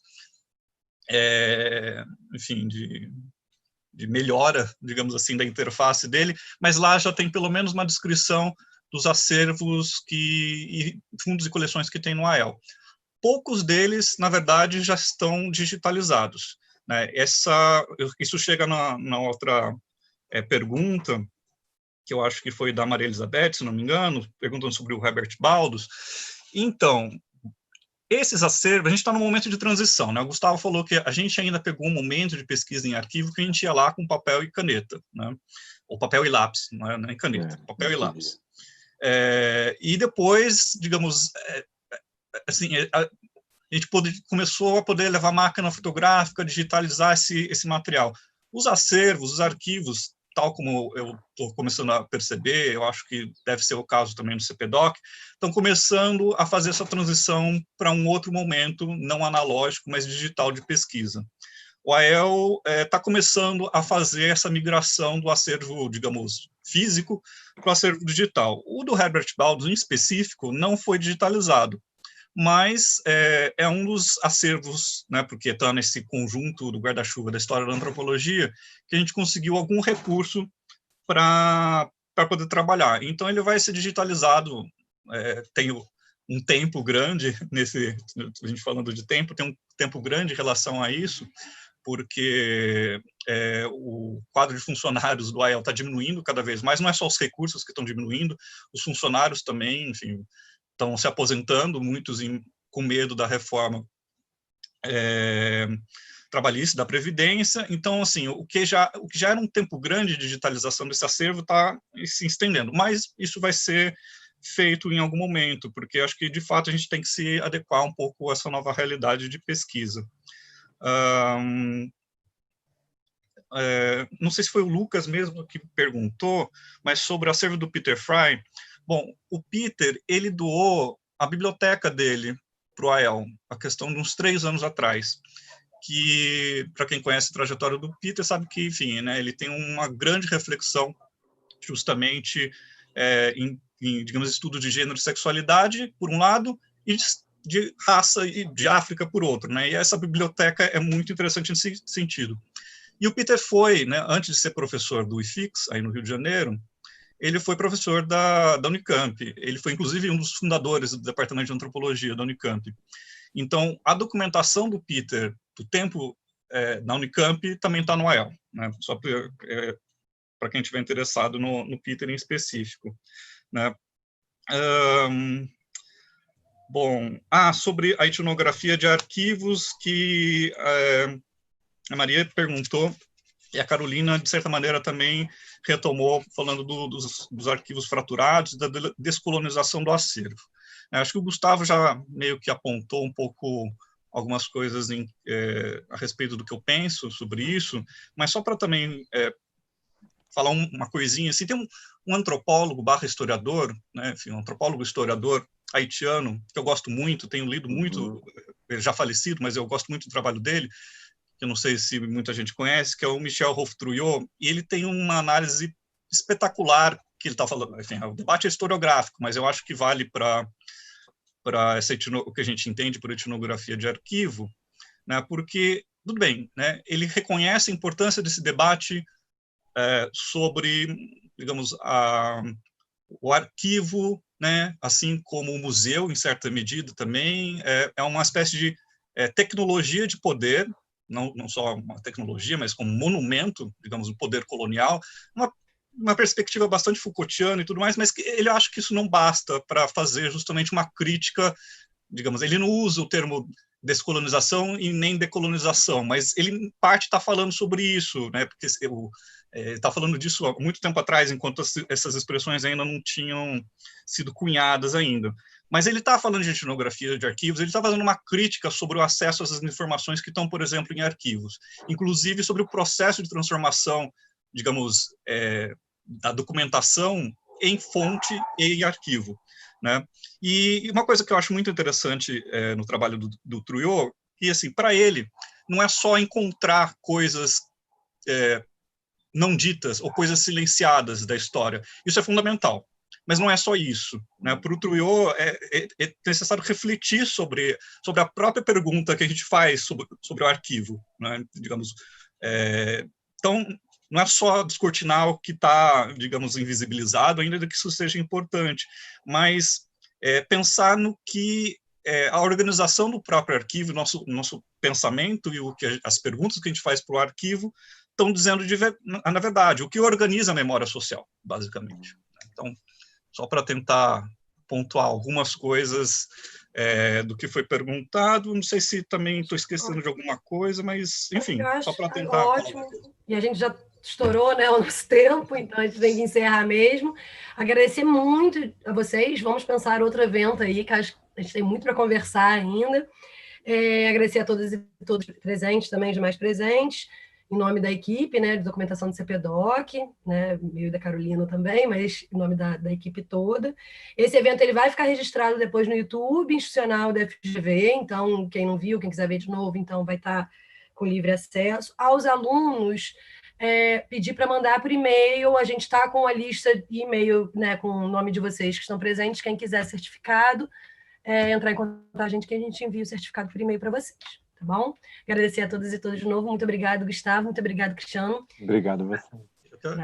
enfim, de melhora, digamos assim, da interface dele, mas lá já tem pelo menos uma descrição dos acervos e fundos e coleções que tem no AEL. Poucos deles, na verdade, já estão digitalizados, né? Isso chega na outra pergunta, que eu acho que foi da Maria Elizabeth, se não me engano, perguntando sobre o Herbert Baldos. Então, esses acervos, a gente está num momento de transição, né? O Gustavo falou que a gente ainda pegou um momento de pesquisa em arquivo que a gente ia lá com papel e caneta, né? Ou papel e lápis, não é nem caneta, papel e lápis. E depois, digamos, assim, a gente começou a poder levar máquina fotográfica, digitalizar esse material. Os acervos, os arquivos, tal como eu estou começando a perceber, eu acho que deve ser o caso também no CPDOC, estão começando a fazer essa transição para um outro momento, não analógico, mas digital de pesquisa. O AEL está começando a fazer essa migração do acervo, digamos, físico para o acervo digital. O do Herbert Baldos, em específico, não foi digitalizado, mas é um dos acervos, né, porque está nesse conjunto do guarda-chuva da história da antropologia, que a gente conseguiu algum recurso para poder trabalhar. Então, ele vai ser digitalizado, tem um tempo grande, a gente falando de tempo, tem um tempo grande em relação a isso, porque o quadro de funcionários do AEL está diminuindo cada vez mais, não é só os recursos que estão diminuindo, os funcionários também, enfim, estão se aposentando, muitos com medo da reforma trabalhista, da Previdência. Então, assim, o que já era um tempo grande de digitalização desse acervo está se estendendo, mas isso vai ser feito em algum momento, porque acho que, de fato, a gente tem que se adequar um pouco a essa nova realidade de pesquisa. Não sei se foi o Lucas mesmo que perguntou, mas sobre o acervo do Peter Fry. Bom, o Peter, ele doou a biblioteca dele para o AEL, a questão de uns 3 anos atrás, que, para quem conhece a trajetória do Peter, sabe que, enfim, né, ele tem uma grande reflexão justamente em, digamos, estudo de gênero e sexualidade, por um lado, e de raça e de África, por outro, né, e essa biblioteca é muito interessante nesse sentido. E o Peter foi, né, antes de ser professor do IFIX, aí no Rio de Janeiro, ele foi professor da Unicamp. Ele foi, inclusive, um dos fundadores do Departamento de Antropologia da Unicamp. Então, a documentação do Peter, do tempo na Unicamp, também está no AEL, né? Só para quem estiver interessado no Peter em específico, né? Bom, sobre a etnografia de arquivos que a Maria perguntou, e a Carolina, de certa maneira, também retomou, falando dos arquivos fraturados, da descolonização do acervo. Acho que o Gustavo já meio que apontou um pouco algumas coisas a respeito do que eu penso sobre isso, mas só para também falar uma coisinha, assim, tem um antropólogo / historiador, né, enfim, um antropólogo historiador haitiano, que eu gosto muito, tenho lido muito, ele já falecido, mas eu gosto muito do trabalho dele, que eu não sei se muita gente conhece, que é o Michel Houphouët-Trouillot, e ele tem uma análise espetacular que ele está falando. Enfim, o debate é historiográfico, mas eu acho que vale para o que a gente entende por etnografia de arquivo, né, porque, tudo bem, né, ele reconhece a importância desse debate sobre, digamos, o arquivo, né, assim como o museu, em certa medida também, é uma espécie de tecnologia de poder, não só uma tecnologia, mas como monumento, digamos, do poder colonial, uma perspectiva bastante Foucaultiana e tudo mais, mas ele acha que isso não basta para fazer justamente uma crítica, digamos, ele não usa o termo descolonização e nem decolonização, mas ele, em parte, está falando sobre isso, né, porque ele está falando disso há muito tempo atrás, enquanto essas expressões ainda não tinham sido cunhadas ainda. Mas ele está falando de etnografia de arquivos, ele está fazendo uma crítica sobre o acesso a essas informações que estão, por exemplo, em arquivos, inclusive sobre o processo de transformação, digamos, da documentação em fonte e em arquivo, né? E uma coisa que eu acho muito interessante no trabalho do Trouillot, que, assim, para ele, não é só encontrar coisas não ditas ou coisas silenciadas da história. Isso é fundamental. Mas não é só isso, né? Para o Trouillot é necessário refletir sobre a própria pergunta que a gente faz sobre o arquivo, né? Digamos, então, não é só descortinar o que está, digamos, invisibilizado, ainda que isso seja importante, mas pensar no que a organização do próprio arquivo, nosso pensamento e as perguntas que a gente faz para o arquivo estão dizendo, na verdade, o que organiza a memória social, basicamente. Então, só para tentar pontuar algumas coisas do que foi perguntado, não sei se também estou esquecendo de alguma coisa, mas, enfim, só para tentar... Ótimo, e a gente já estourou, né, o nosso tempo, então a gente tem que encerrar mesmo. Agradecer muito a vocês, vamos pensar outro evento aí, que acho que a gente tem muito para conversar ainda. Agradecer a todas e todos presentes, também os mais presentes, em nome da equipe, né, de documentação do CPDOC, né, meu e da Carolina também, mas em nome da equipe toda. Esse evento ele vai ficar registrado depois no YouTube institucional da FGV, então quem não viu, quem quiser ver de novo, então vai estar com livre acesso. Aos alunos, pedir para mandar por e-mail, a gente está com a lista de e-mail, né, com o nome de vocês que estão presentes, quem quiser certificado, entrar em contato com a gente, que a gente envia o certificado por e-mail para vocês. Tá bom? Agradecer a todas e todos de novo. Muito obrigado, Gustavo. Muito obrigado, Cristiano. Obrigado a você.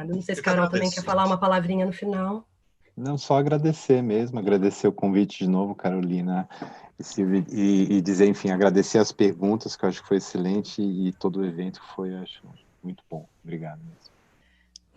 Não sei se Carol também quer falar uma palavrinha no final. Não, só agradecer mesmo, agradecer o convite de novo, Carolina, e dizer, enfim, agradecer as perguntas, que eu acho que foi excelente, e todo o evento foi, eu acho, muito bom. Obrigado mesmo.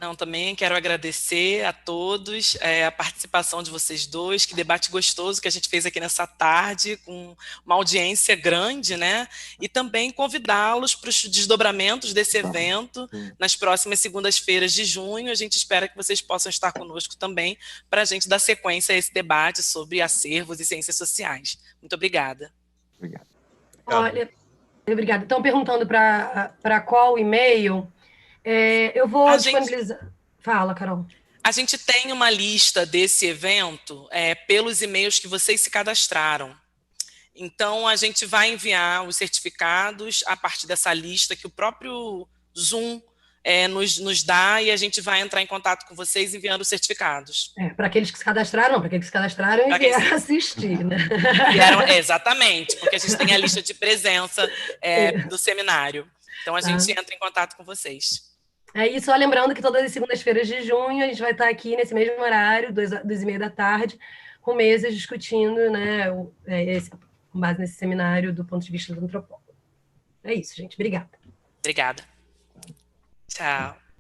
Não, também quero agradecer a todos a participação de vocês dois, que debate gostoso que a gente fez aqui nessa tarde, com uma audiência grande, né? E também convidá-los para os desdobramentos desse evento nas próximas segundas-feiras de junho. A gente espera que vocês possam estar conosco também para a gente dar sequência a esse debate sobre acervos e ciências sociais. Muito obrigada. Obrigado. Olha, obrigada. Estão perguntando para qual e-mail? Eu vou disponibilizar... Fala, Carol. A gente tem uma lista desse evento pelos e-mails que vocês se cadastraram. Então, a gente vai enviar os certificados a partir dessa lista que o próprio Zoom nos dá, e a gente vai entrar em contato com vocês enviando os certificados. Para aqueles que se cadastraram, não, para aqueles que se cadastraram e vieram assistir, né? Exatamente, porque a gente tem a lista de presença do seminário. Então, a gente entra em contato com vocês. E só lembrando que todas as segundas-feiras de junho a gente vai estar aqui nesse mesmo horário, 2h30 da tarde, com mesas discutindo, né, com base nesse seminário do ponto de vista do antropólogo. É isso, gente. Obrigada. Obrigada. Tchau.